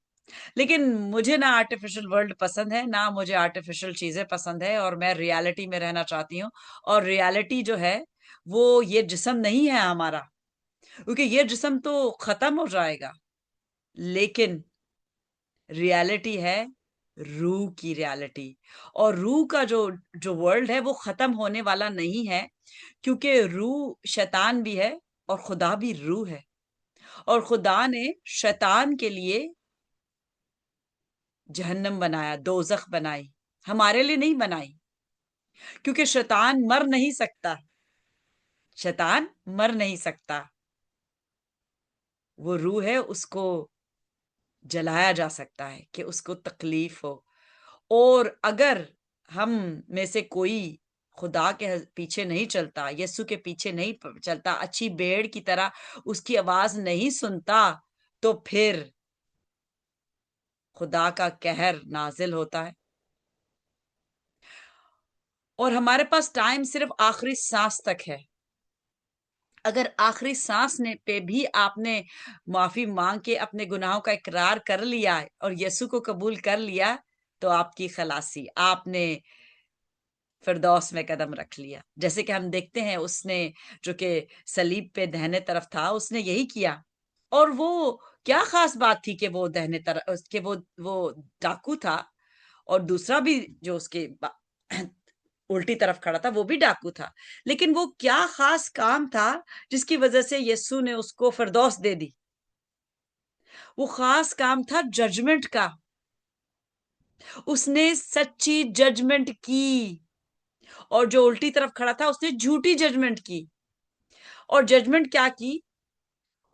लेकिन मुझे ना आर्टिफिशियल वर्ल्ड पसंद है, ना मुझे आर्टिफिशियल चीजें पसंद है, और मैं रियलिटी में रहना चाहती हूँ। और रियलिटी जो है वो ये जिस्म नहीं है हमारा, क्योंकि ये जिस्म तो खत्म हो जाएगा। लेकिन रियलिटी है रूह की रियलिटी। और रूह का जो जो वर्ल्ड है वो खत्म होने वाला नहीं है, क्योंकि रूह शैतान भी है और खुदा भी रूह है। और खुदा ने शैतान के लिए जहन्नम बनाया, दोजख बनाई, हमारे लिए नहीं बनाई, क्योंकि शैतान मर नहीं सकता। शैतान मर नहीं सकता, वो रूह है, उसको जलाया जा सकता है कि उसको तकलीफ हो। और अगर हम में से कोई खुदा के पीछे नहीं चलता, यीशु के पीछे नहीं चलता, अच्छी भेड़ की तरह उसकी आवाज नहीं सुनता, तो फिर खुदा का कहर नाजिल होता है। और हमारे पास टाइम सिर्फ आखिरी सांस तक है। अगर आखिरी सांस ने पे भी आपने माफी मांग के अपने गुनाहों का इकरार कर लिया और यीशु को कबूल कर लिया, तो आपकी खलासी, आपने फिरदौस में कदम रख लिया। जैसे कि हम देखते हैं, उसने जो कि सलीब पे दाहिने तरफ था, उसने यही किया। और वो क्या खास बात थी कि वो दाहिने तरफ, उसके वो डाकू था, और दूसरा भी जो उसके उल्टी तरफ खड़ा था वो भी डाकू था। लेकिन वो क्या खास काम था जिसकी वजह से यीशु ने उसको फिरदौस दे दी? वो खास काम था जजमेंट का। उसने सच्ची जजमेंट की, और जो उल्टी तरफ खड़ा था उसने झूठी जजमेंट की। और जजमेंट क्या की?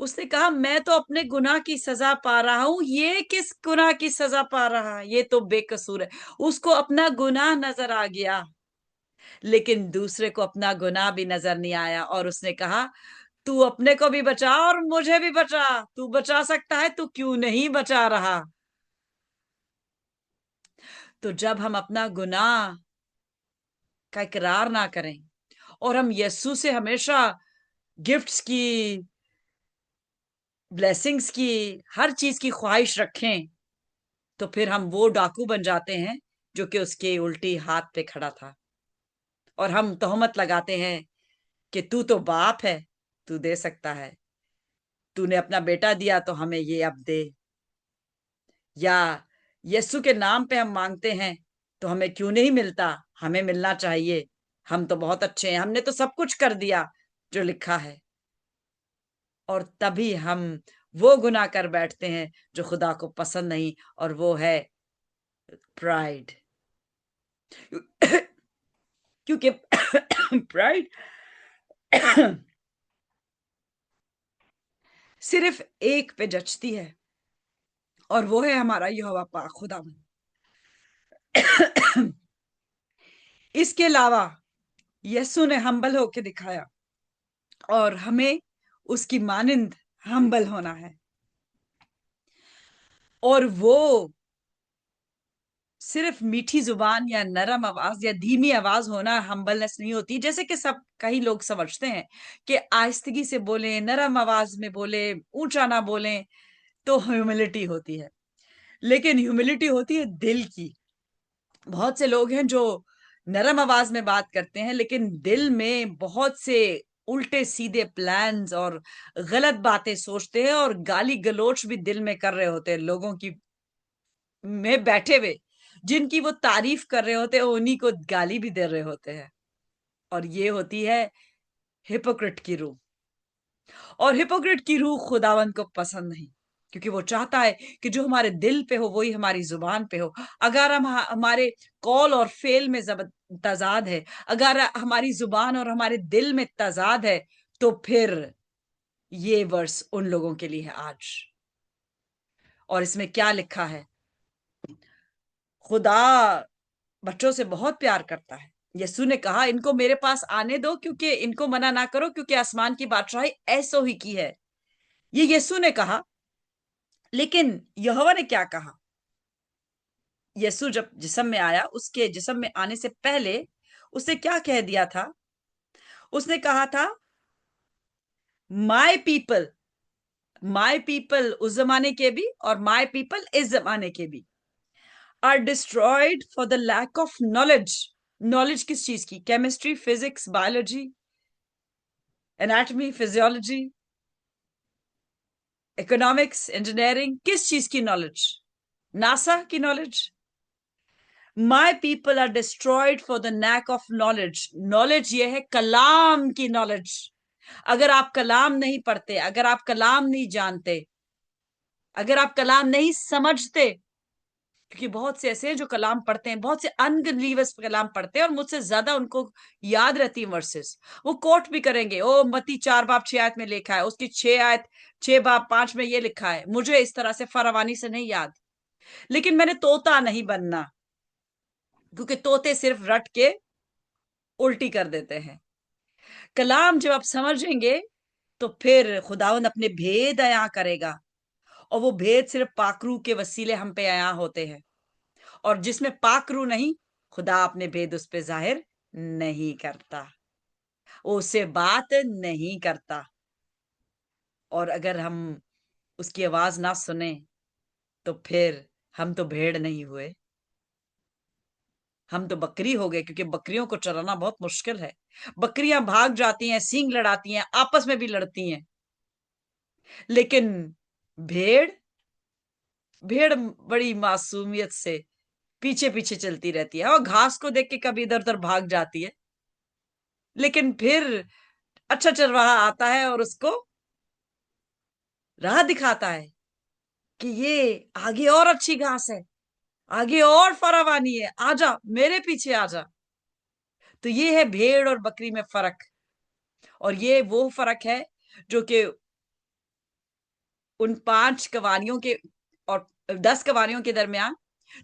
उसने कहा, मैं तो अपने गुनाह की सजा पा रहा हूं, ये किस गुनाह की सजा पा रहा है, ये तो बेकसूर है। उसको अपना गुनाह नजर आ गया, लेकिन दूसरे को अपना गुनाह भी नजर नहीं आया। और उसने कहा, तू अपने को भी बचा और मुझे भी बचा, तू बचा सकता है, तू क्यों नहीं बचा रहा? तो जब हम अपना गुनाह का इकरार ना करें और हम यीशु से हमेशा गिफ्ट्स की, ब्लेसिंग्स की, हर चीज की ख्वाहिश रखें, तो फिर हम वो डाकू बन जाते हैं जो कि उसके उल्टी हाथ पे खड़ा था। और हम तोहमत लगाते हैं कि तू तो बाप है, तू दे सकता है, तूने अपना बेटा दिया तो हमें ये अब दे। या यीशु के नाम पे हम मांगते हैं तो हमें क्यों नहीं मिलता, हमें मिलना चाहिए, हम तो बहुत अच्छे हैं, हमने तो सब कुछ कर दिया जो लिखा है। और तभी हम वो गुनाह कर बैठते हैं जो खुदा को पसंद नहीं, और वो है प्राइड। क्योंकि प्राइड सिर्फ एक पे जचती है, और वो है हमारा यहोवा पाक खुदा। इसके अलावा यीशु ने हम्बल होके दिखाया, और हमें उसकी मानिंद हम्बल होना है। और वो सिर्फ मीठी जुबान या नरम आवाज या धीमी आवाज होना हम्बलनेस नहीं होती, जैसे कि सब कई लोग समझते हैं कि आहिस्तगी से बोले, नरम आवाज में बोले, ऊंचा ना बोले, तो ह्यूमिलिटी होती है। लेकिन ह्यूमिलिटी होती है दिल की। बहुत से लोग हैं जो नरम आवाज में बात करते हैं, लेकिन दिल में बहुत से उल्टे सीधे प्लान्स और गलत बातें सोचते हैं, और गाली गलोच भी दिल में कर रहे होते हैं लोगों की, में बैठे हुए जिनकी वो तारीफ कर रहे होते हैं, उन्हीं को गाली भी दे रहे होते हैं। और ये होती है हिपोक्रेट की रूह। और हिपोक्रेट की रूह खुदावंद को पसंद नहीं, क्योंकि वो चाहता है कि जो हमारे दिल पे हो वही हमारी जुबान पे हो। अगर हम हमारे कॉल और फेल में तजाद है, अगर हमारी जुबान और हमारे दिल में तजाद है, तो फिर ये वर्स उन लोगों के लिए है आज। और इसमें क्या लिखा है? खुदा बच्चों से बहुत प्यार करता है। यीशु ने कहा, इनको मेरे पास आने दो, क्योंकि इनको मना ना करो, क्योंकि आसमान की बादशाही ऐसो ही की है। ये यीशु ने कहा। लेकिन यहोवा ने क्या कहा? यीशु जब जिस्म में आया, उसके जिस्म में आने से पहले उसने क्या कह दिया था? उसने कहा था माई पीपल उस जमाने के भी और माई पीपल इस जमाने के भी are destroyed for the lack of knowledge. Knowledge किस चीज की? Chemistry, physics, biology, anatomy, physiology, economics, engineering, किस चीज की नॉलेज? नासा की knowledge. My people are destroyed for the lack of knowledge. Knowledge ये है कलाम की नॉलेज। अगर आप कलाम नहीं पढ़ते, अगर आप कलाम नहीं जानते, अगर आप कलाम नहीं समझते, क्योंकि बहुत से ऐसे हैं जो कलाम पढ़ते हैं, बहुत से अनबिलीवर्स कलाम पढ़ते हैं और मुझसे ज्यादा उनको याद रहती वर्सेस। वो कोट भी करेंगे, ओ मत्ती 4 बाब 6 आयत में लिखा है, उसकी 6 आयत 6 बाब 5 में ये लिखा है, मुझे इस तरह से फरावानी से नहीं याद। लेकिन मैंने तोता नहीं बनना, क्योंकि तोते सिर्फ रट के उल्टी कर देते हैं। कलाम जब आप समझेंगे तो फिर खुदावंद अपने भेद अया करेगा, और वो भेद सिर्फ पाकरू के वसीले हम पे अया होते हैं। और जिसमें पाकरू नहीं, खुदा अपने भेद उस पे जाहिर नहीं करता, वो उससे बात नहीं करता। और अगर हम उसकी आवाज ना सुने तो फिर हम तो भेड़ नहीं हुए, हम तो बकरी हो गए, क्योंकि बकरियों को चराना बहुत मुश्किल है। बकरियां भाग जाती हैं, सींग लड़ाती हैं, आपस में भी लड़ती हैं, लेकिन भेड़ भेड़ बड़ी मासूमियत से पीछे पीछे चलती रहती है, और घास को देख के कभी इधर उधर भाग जाती है, लेकिन फिर अच्छा चरवाहा आता है और उसको राह दिखाता है कि ये आगे और अच्छी घास है, आगे और फरावानी है, आजा मेरे पीछे आजा। तो ये है भेड़ और बकरी में फर्क। और ये वो फर्क है जो कि उन 5 कवानियों के और 10 कवानियों के दरमियान,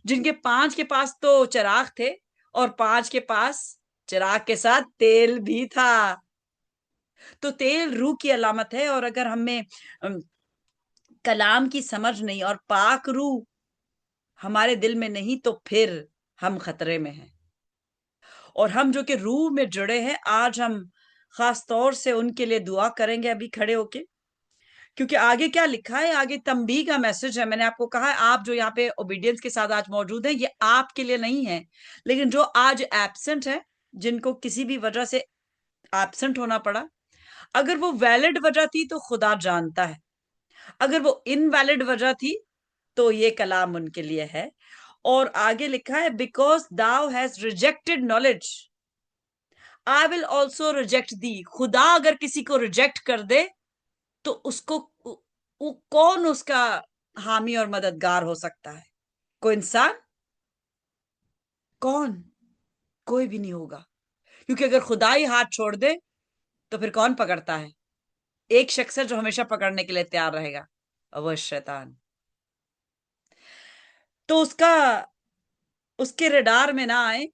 जिनके 5 के पास तो चिराग थे और 5 के पास चिराग के साथ तेल भी था। तो तेल रूह की अलामत है, और अगर हमें कलाम की समझ नहीं और पाक रूह हमारे दिल में नहीं, तो फिर हम खतरे में हैं। और हम जो कि रूह में जुड़े हैं, आज हम खास तौर से उनके लिए दुआ करेंगे अभी खड़े होके, क्योंकि आगे क्या लिखा है, आगे तंबी का मैसेज है। मैंने आपको कहा है, आप जो यहाँ पे ओबीडियंस के साथ आज मौजूद हैं, ये आपके लिए नहीं है, लेकिन जो आज एब्सेंट है, जिनको किसी भी वजह से एब्सेंट होना पड़ा, अगर वो वैलिड वजह थी तो खुदा जानता है, अगर वो इनवैलिड वजह थी तो ये कलाम उनके लिए है। और आगे लिखा है, because thou has rejected knowledge I will also reject thee. खुदा अगर किसी को रिजेक्ट कर दे तो उसको कौन उसका हामी और मददगार हो सकता है? कोई इंसान? कौन? कोई भी नहीं होगा, क्योंकि अगर खुदा ही हाथ छोड़ दे तो फिर कौन पकड़ता है? एक शख्स है जो हमेशा पकड़ने के लिए तैयार रहेगा, और वो शैतान। तो उसके रडार में ना आए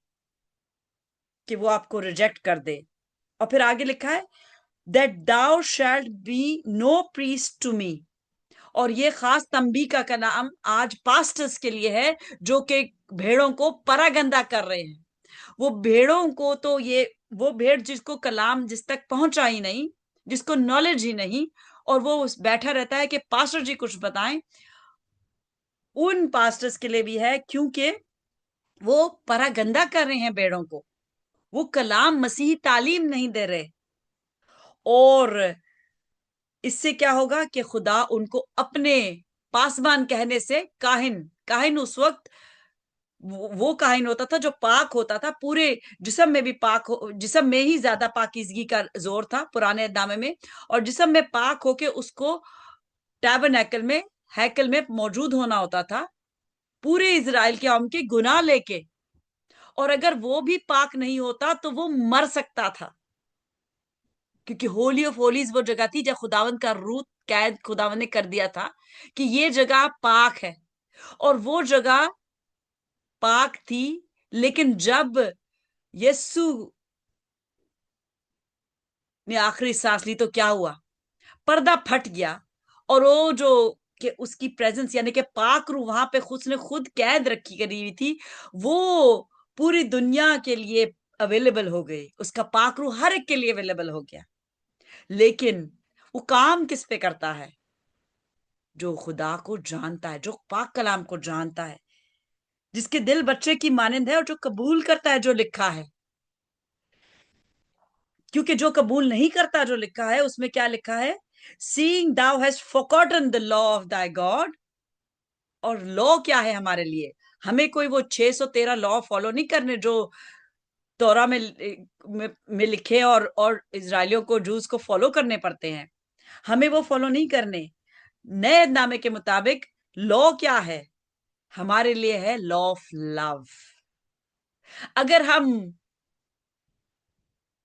कि वो आपको रिजेक्ट कर दे। और फिर आगे लिखा है, that thou shalt be no priest to me. और ये खास तंबी का कलाम आज पास्टर्स के लिए है, जो कि भेड़ों को परागंदा कर रहे हैं। वो भेड़ों को तो ये वो भेड़ जिसको कलाम जिस तक पहुंचा ही नहीं, जिसको नॉलेज ही नहीं, और वो बैठा रहता है कि पास्टर जी कुछ बताएं, उन पास्टर्स के लिए भी है, क्योंकि वो परागंदा कर रहे हैं भेड़ों को। वो कलाम मसीही तालीम नहीं दे रहे। और इससे क्या होगा कि खुदा उनको अपने पासबान कहने से, काहिन काहिन उस वक्त वो काहिन होता था जो पाक होता था, पूरे जिस्म में भी पाक हो, जिस्म में ही ज्यादा पाकीज़गी का जोर था पुराने नामे में, और जिस्म में पाक होके उसको टैबरनेकल में, हैकल में मौजूद होना होता था, पूरे इजराइल के कौम के गुनाह लेके। और अगर वो भी पाक नहीं होता तो वो मर सकता था, क्योंकि होली ऑफ होलीज वो जगह थी जब खुदावंद का रूह कैद खुदावंद ने कर दिया था कि ये जगह पाक है, और वो जगह पाक थी। लेकिन जब यस्सु ने आखिरी सांस ली तो क्या हुआ? पर्दा फट गया, और वो जो कि उसकी प्रेजेंस यानी कि पाक रूह वहां पे उसने खुद कैद रखी करी हुई थी, वो पूरी दुनिया के लिए अवेलेबल हो गई। उसका पाक रूह हर एक के लिए अवेलेबल हो गया। लेकिन वो काम किस पे करता है? जो खुदा को जानता है, जो पाक कलाम को जानता है, जिसके दिल बच्चे की मानिंद है और जो कबूल करता है जो लिखा है। क्योंकि जो कबूल नहीं करता जो लिखा है, उसमें क्या लिखा है? Seeing thou hast forgotten the law of thy God। और लॉ क्या है हमारे लिए? हमें कोई वो 613 लॉ फॉलो नहीं करने जो तोरा में लिखे और इजराइलियों को, जूस को फॉलो करने पड़ते हैं। हमें वो फॉलो नहीं करने। नए नामे के मुताबिक लॉ क्या है हमारे लिए? है लॉ ऑफ लव। अगर हम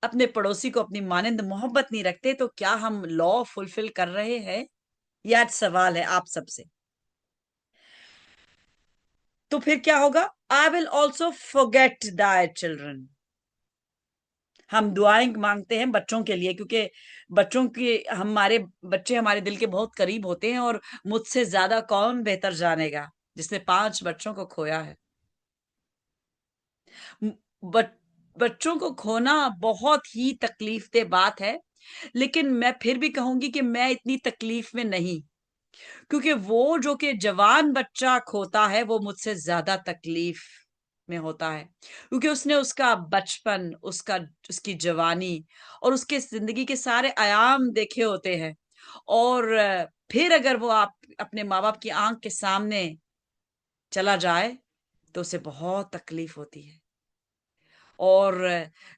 अपने पड़ोसी को अपनी मानिंद मोहब्बत नहीं रखते तो क्या हम लॉ फुलफिल कर रहे हैं? यह सवाल है आप सबसे। तो फिर क्या होगा? आई will also forget Dai children. हम दुआएं मांगते हैं बच्चों के लिए, क्योंकि बच्चों की, हमारे बच्चे हमारे दिल के बहुत करीब होते हैं, और मुझसे ज्यादा कौन बेहतर जानेगा जिसने 5 बच्चों को खोया है। बट बच्चों को खोना बहुत ही तकलीफ दे बात है, लेकिन मैं फिर भी कहूंगी कि मैं इतनी तकलीफ में नहीं, क्योंकि वो जो कि जवान बच्चा खोता है वो मुझसे ज्यादा तकलीफ में होता है, क्योंकि उसने उसका बचपन, उसकी जवानी और उसके जिंदगी के सारे आयाम देखे होते हैं। और फिर अगर वो आप अपने माँ बाप की आंख के सामने चला जाए तो उसे बहुत तकलीफ होती है। और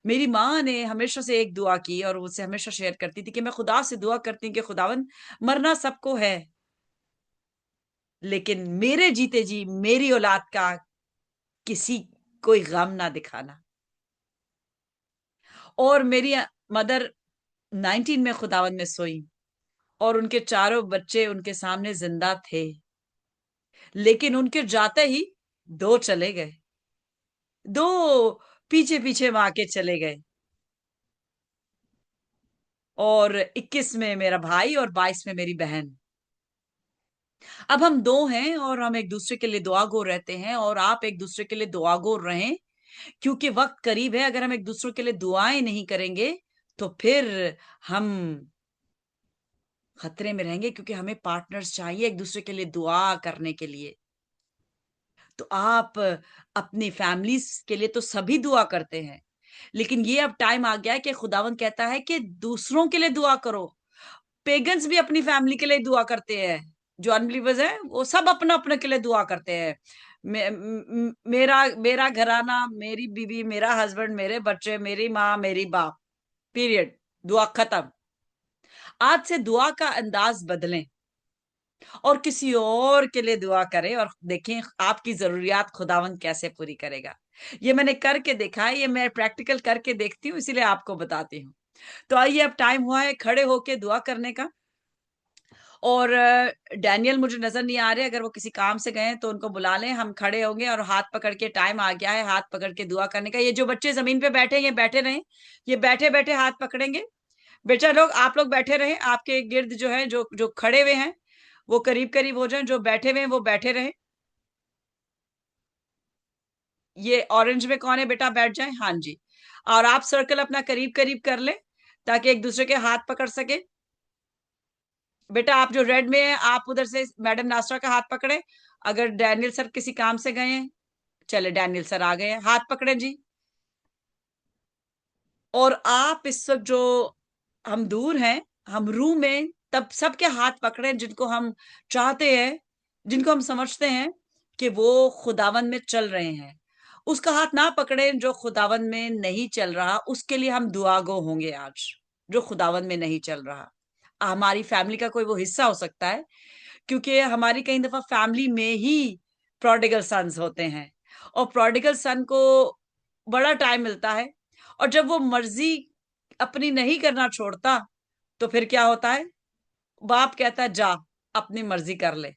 मेरी माँ ने हमेशा से एक दुआ की और मुझसे हमेशा शेयर करती थी कि मैं खुदा से दुआ करती हूँ कि खुदावन, मरना सबको है, लेकिन मेरे जीते जी मेरी औलाद का किसी कोई गम ना दिखाना। और मेरी मदर 19 में खुदावन में सोई और उनके चारों बच्चे उनके सामने जिंदा थे, लेकिन उनके जाते ही 2 चले गए। 2 पीछे पीछे मां के चले गए। और 21 में मेरा भाई और 22 में मेरी बहन। अब हम 2 हैं और हम एक दूसरे के लिए दुआगो रहते हैं, और आप एक दूसरे के लिए दुआगो रहें, क्योंकि वक्त करीब है। अगर हम एक दूसरे के लिए दुआएं नहीं करेंगे तो फिर हम खतरे में रहेंगे, क्योंकि हमें पार्टनर्स चाहिए एक दूसरे के लिए दुआ करने के लिए। तो आप अपनी फैमिलीज के लिए तो सभी दुआ करते हैं, लेकिन ये अब टाइम आ गया है कि खुदावन कहता है कि दूसरों के लिए दुआ करो। पेगन्स भी अपनी फैमिली के लिए दुआ करते हैं। जो अनबिलीवर्स हैं वो सब अपना अपने के लिए दुआ करते हैं। मेरा मेरा घराना, मेरी बीवी, मेरा हस्बैंड, मेरे बच्चे, मेरी माँ, मेरी बाप, पीरियड, दुआ खत्म। आज से दुआ का अंदाज बदलें और किसी और के लिए दुआ करें, और देखें आपकी जरूरियात खुदावन कैसे पूरी करेगा। ये मैंने करके देखा है, ये मैं प्रैक्टिकल करके देखती हूँ, इसीलिए आपको बताती हूँ। तो आइए, अब टाइम हुआ है खड़े होके दुआ करने का। और डैनियल मुझे नजर नहीं आ रहे, अगर वो किसी काम से गए हैं तो उनको बुला लें। हम खड़े होंगे और हाथ पकड़ के, टाइम आ गया है हाथ पकड़ के दुआ करने का। ये जो बच्चे जमीन पे बैठे हैं ये बैठे रहें, ये बैठे बैठे हाथ पकड़ेंगे। बेटा लोग, आप लोग बैठे रहें, आपके गिर्द जो है, जो जो खड़े हुए हैं वो करीब करीब हो जाएं, जो बैठे हुए हैं वो बैठे रहें। ये ऑरेंज में कौन है बेटा, बैठ जाए। हाँ जी। और आप सर्कल अपना करीब करीब कर ले ताकि एक दूसरे के हाथ पकड़ सके। बेटा आप जो रेड में है, आप उधर से मैडम नास्रा का हाथ पकड़े। अगर डैनियल सर किसी काम से गए हैं, चले डैनियल सर आ गए हैं, हाथ पकड़े जी। और आप इस वक्त जो हम दूर हैं, हम रूम में, तब सबके हाथ पकड़े जिनको हम चाहते हैं, जिनको हम समझते हैं कि वो खुदावन में चल रहे हैं। उसका हाथ ना पकड़े जो खुदावन में नहीं चल रहा, उसके लिए हम दुआगो होंगे आज। जो खुदावन में नहीं चल रहा, हमारी फैमिली का कोई वो हिस्सा हो सकता है, क्योंकि हमारी कई दफा फैमिली में ही प्रोडिगल सन्स होते हैं, और प्रोडिगल सन को बड़ा टाइम मिलता है, और जब वो मर्जी अपनी नहीं करना छोड़ता तो फिर क्या होता है? बाप कहता है जा अपनी मर्जी कर ले,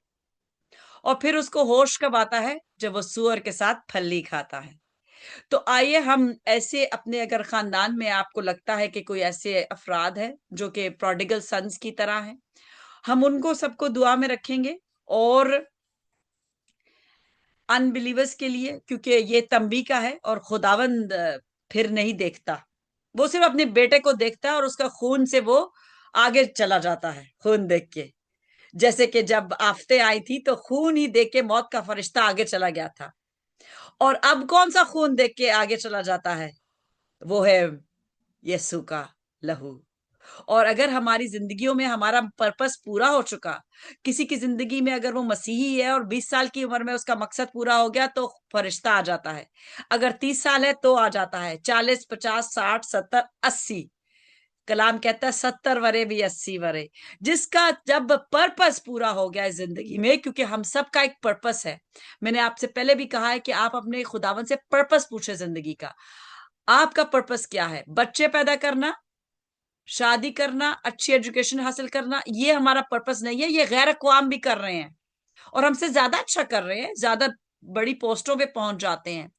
और फिर उसको होश कब आता है? जब वो सुअर के साथ फल्ली खाता है। तो आइए हम ऐसे अपने, अगर खानदान में आपको लगता है कि कोई ऐसे अफराद है जो कि प्रोडिगल सन्स की तरह हैं, हम उनको सबको दुआ में रखेंगे। और अनबिलीवर्स के लिए, क्योंकि ये तंबी का है और खुदावंद फिर नहीं देखता, वो सिर्फ अपने बेटे को देखता है और उसका खून से वो आगे चला जाता है खून देख के। जैसे कि जब आफतें आई थी तो खून ही देख के मौत का फरिश्ता आगे चला गया था, और अब कौन सा खून देख के आगे चला जाता है? वो है यीशु का लहू। और अगर हमारी जिंदगियों में हमारा पर्पस पूरा हो चुका, किसी की जिंदगी में अगर वो मसीही है और 20 साल की उम्र में उसका मकसद पूरा हो गया तो फरिश्ता आ जाता है। अगर 30 साल है तो आ जाता है, 40, 50, 60, 70, 80। कलाम कहता है 70 वरे भी 80 वरे। जिसका जब पर्पस पूरा हो गया है जिंदगी में, क्योंकि हम सबका एक पर्पस है। मैंने आपसे पहले भी कहा है कि आप अपने खुदावन से पर्पस पूछे जिंदगी का। आपका पर्पस क्या है? बच्चे पैदा करना, शादी करना, अच्छी एजुकेशन हासिल करना, ये हमारा पर्पस नहीं है। ये गैर अक़वाम भी कर रहे हैं और हमसे ज्यादा अच्छा कर रहे हैं, ज्यादा बड़ी पोस्टों पे पहुंच जाते हैं।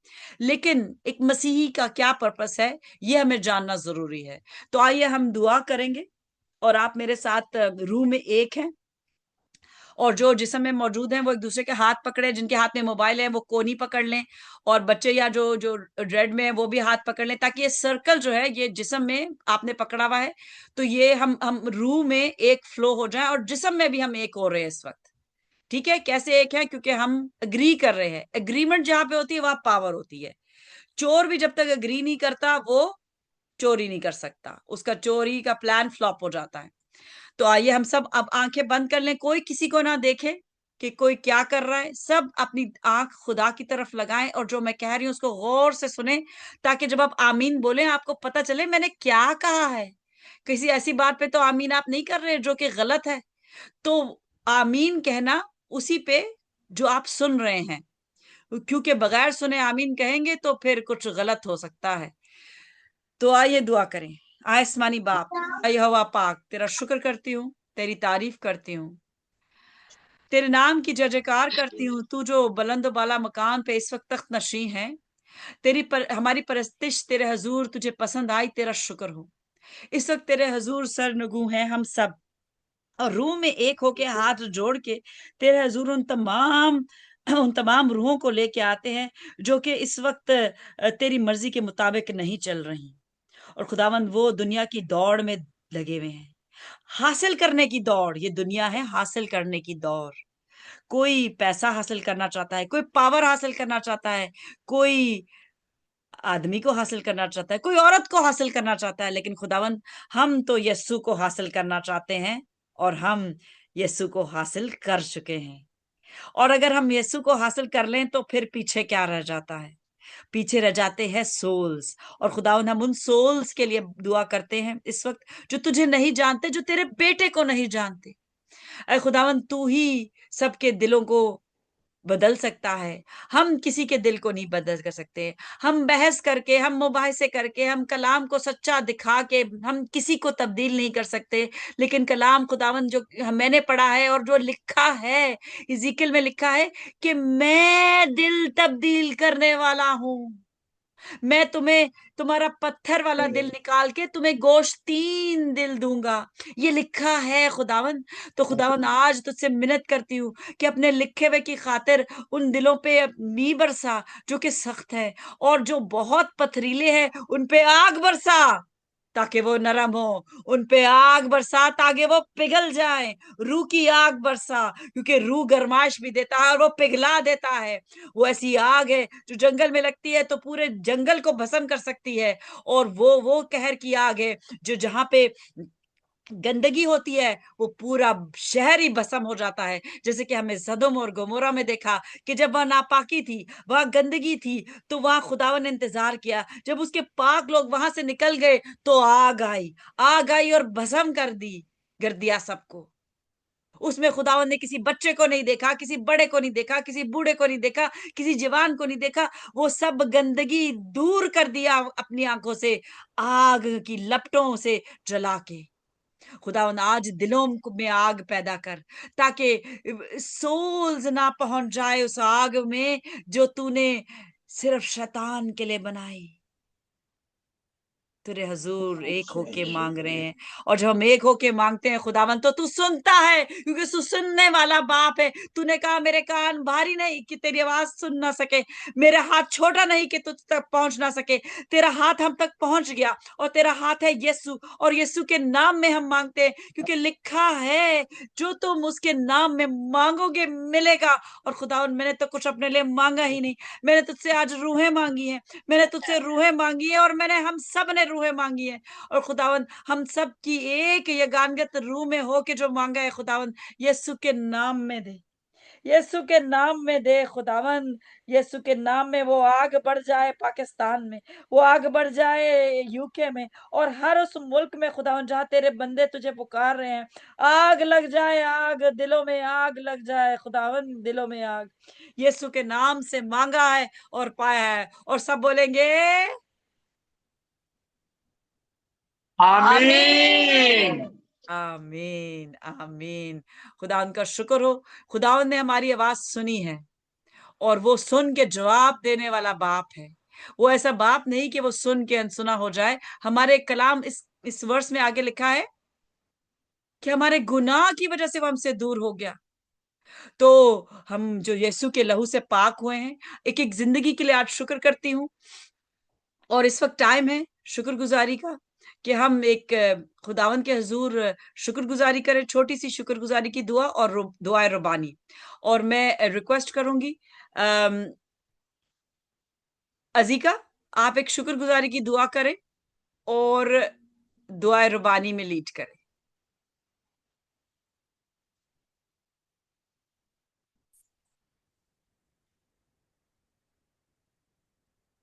लेकिन एक मसीही का क्या पर्पस है, ये हमें जानना जरूरी है। तो आइए हम दुआ करेंगे, और आप मेरे साथ रूह में एक हैं, और जो जिस्म में मौजूद हैं वो एक दूसरे के हाथ पकड़े। जिनके हाथ में मोबाइल है वो कोनी पकड़ लें, और बच्चे या जो जो रेड में है वो भी हाथ पकड़ लें, ताकि ये सर्कल जो है ये जिस्म में आपने पकड़ा हुआ है, तो ये हम रूह में एक फ्लो हो जाए, और जिस्म में भी हम एक हो रहे हैं इस वक्त। ठीक है? कैसे एक है? क्योंकि हम अग्री कर रहे हैं। एग्रीमेंट जहां पे होती है वहां पावर होती है। चोर भी जब तक अग्री नहीं करता वो चोरी नहीं कर सकता, उसका चोरी का प्लान फ्लॉप हो जाता है। तो आइए हम सब अब आंखें बंद कर लें, कोई किसी को ना देखे कि कोई क्या कर रहा है। सब अपनी आंख खुदा की तरफ लगाएं, और जो मैं कह रही हूं उसको गौर से सुने, ताकि जब आप आमीन बोलें आपको पता चले मैंने क्या कहा है। किसी ऐसी बात पे तो आमीन आप नहीं कर रहे जो कि गलत है। तो आमीन कहना उसी पे जो आप सुन रहे हैं, क्योंकि बगैर सुने आमीन कहेंगे तो फिर कुछ गलत हो सकता है। तो आइए दुआ करें। आसमानी बाप, यहोवा पाक, तेरा शुक्र करती हूँ, तेरी तारीफ करती हूँ, तेरे नाम की जय जयकार करती हूँ। तू जो बुलंद बाला मकान पे इस वक्त तख्त नशीं है, हमारी परस्तिश तेरे हजूर तुझे पसंद आई, तेरा शुक्र हो। इस वक्त तेरे हजूर सर नगू हैं हम सब, और रूह में एक होके हाथ जोड़ के तेरे हजूर उन तमाम रूहों को लेके आते हैं जो कि इस वक्त तेरी मर्जी के मुताबिक नहीं चल रही। और खुदावंद वो दुनिया की दौड़ में लगे हुए हैं, हासिल करने की दौड़। ये दुनिया है हासिल करने की दौड़। कोई पैसा हासिल करना चाहता है, कोई पावर हासिल करना चाहता है, कोई आदमी को हासिल करना चाहता है, कोई औरत को हासिल करना चाहता है। लेकिन खुदावंद हम तो यस्सु को हासिल करना चाहते हैं, और हम यस्सु को हासिल कर चुके हैं। और अगर हम यस्सु को हासिल कर लें तो फिर पीछे क्या रह जाता है? पीछे रह जाते हैं सोल्स। और खुदावंद हम उन सोल्स के लिए दुआ करते हैं इस वक्त जो तुझे नहीं जानते, जो तेरे बेटे को नहीं जानते। अरे खुदावंद तू ही सबके दिलों को बदल सकता है, हम किसी के दिल को नहीं बदल कर सकते। हम बहस करके, हम मुबाहिसे करके, हम कलाम को सच्चा दिखा के हम किसी को तब्दील नहीं कर सकते। लेकिन कलाम खुदावंद जो मैंने पढ़ा है और जो लिखा है, इज़ीकियल में लिखा है कि मैं दिल तब्दील करने वाला हूं। मैं तुम्हें तुम्हारा पत्थर वाला दिल निकाल के तुम्हें गोश्तीन दिल दूंगा, ये लिखा है खुदावन। तो खुदावन आज तुझसे मिन्नत करती हूँ कि अपने लिखे हुए की खातिर उन दिलों पे मी बरसा जो कि सख्त है, और जो बहुत पथरीले हैं उन पे आग बरसा ताकि वो नरम हो। उन पे आग बरसा ताकि वो पिघल जाए। रूह की आग बरसा, क्योंकि रूह गरमाइश भी देता है और वो पिघला देता है। वो ऐसी आग है जो जंगल में लगती है तो पूरे जंगल को भस्म कर सकती है। और वो कहर की आग है जो जहां पे गंदगी होती है वो पूरा शहर ही भस्म हो जाता है। जैसे कि हमें सदोम और गोमोरा में देखा कि जब वहां नापाकी थी, वहां गंदगी थी, तो वहां खुदावन ने इंतजार किया। जब उसके पाक लोग वहां से निकल गए तो आग आई और भस्म कर दिया सबको। उसमें खुदावन ने किसी बच्चे को नहीं देखा, किसी बड़े को नहीं देखा, किसी बूढ़े को नहीं देखा, किसी जवान को नहीं देखा। वो सब गंदगी दूर कर दिया अपनी आंखों से, आग की लपटों से जला के। खुदावन आज दिलों में आग पैदा कर, ताकि सोल्स ना पहुंच जाए उस आग में जो तूने सिर्फ शैतान के लिए बनाई। तेरे हजूर एक होके मांग रहे हैं। और जब हम एक होके मांगते हैं खुदावन, तो तू सुनता है, क्योंकि तू सुनने वाला बाप है। तूने कहा मेरे कान भारी नहीं कि तेरी आवाज सुन ना सके, मेरा हाथ छोटा नहीं कि तुझ तक पहुंच ना सके। तेरा हाथ हम तक पहुंच गया, और तेरा हाथ है यीशु, और यीशु के नाम में हम मांगते हैं, क्योंकि लिखा है जो तुम उसके नाम में मांगोगे मिलेगा। और खुदावन, मैंने तो कुछ अपने लिए मांगा ही नहीं, मैंने तुझसे आज रूहें मांगी हैं, मैंने तुझसे रूहें मांगी है, और मैंने हम सब ने रूहें मांगी है। और खुदावन, हम सब की एक यगानगत रूह में हो के जो मांगा है खुदावन, यीशु के नाम में दे, यीशु के नाम में दे खुदावन। यीशु के नाम में वो आग बढ़ जाए पाकिस्तान में, वो आग बढ़ जाए यूके में, और हर उस मुल्क में खुदावन जहां तेरे बंदे तुझे पुकार रहे हैं। आग लग जाए, आग दिलों में आग लग जाए खुदावन, दिलों में आग। यीशु के नाम से मांगा है और पाया है, और सब बोलेंगे आमीन। आमीन आमीन। खुदावन का शुक्र हो, खुदावन ने हमारी आवाज सुनी है, और वो सुन के जवाब देने वाला बाप है। वो ऐसा बाप नहीं कि वो सुन के अनसुना हो जाए। हमारे कलाम इस वर्ष में आगे लिखा है कि हमारे गुनाह की वजह से वो हमसे दूर हो गया। तो हम जो यीशु के लहू से पाक हुए हैं, एक एक जिंदगी के लिए आज शुक्र करती हूँ। और इस वक्त टाइम है शुक्रगुजारी का, कि हम एक खुदावन के हुजूर शुक्रगुजारी करें, छोटी सी शुक्रगुजारी की दुआ और दुआए रुबानी। और मैं रिक्वेस्ट करूंगी अजीका, आप एक शुक्रगुजारी की दुआ करें और दुआए रुबानी में लीड करें।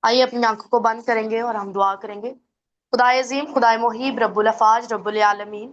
आइए अपनी आंखों को बंद करेंगे और हम दुआ करेंगे। खुदाए अजीम, खुदाए मुहीब, रब्बुल अफाज, रब्बुल आलमीन,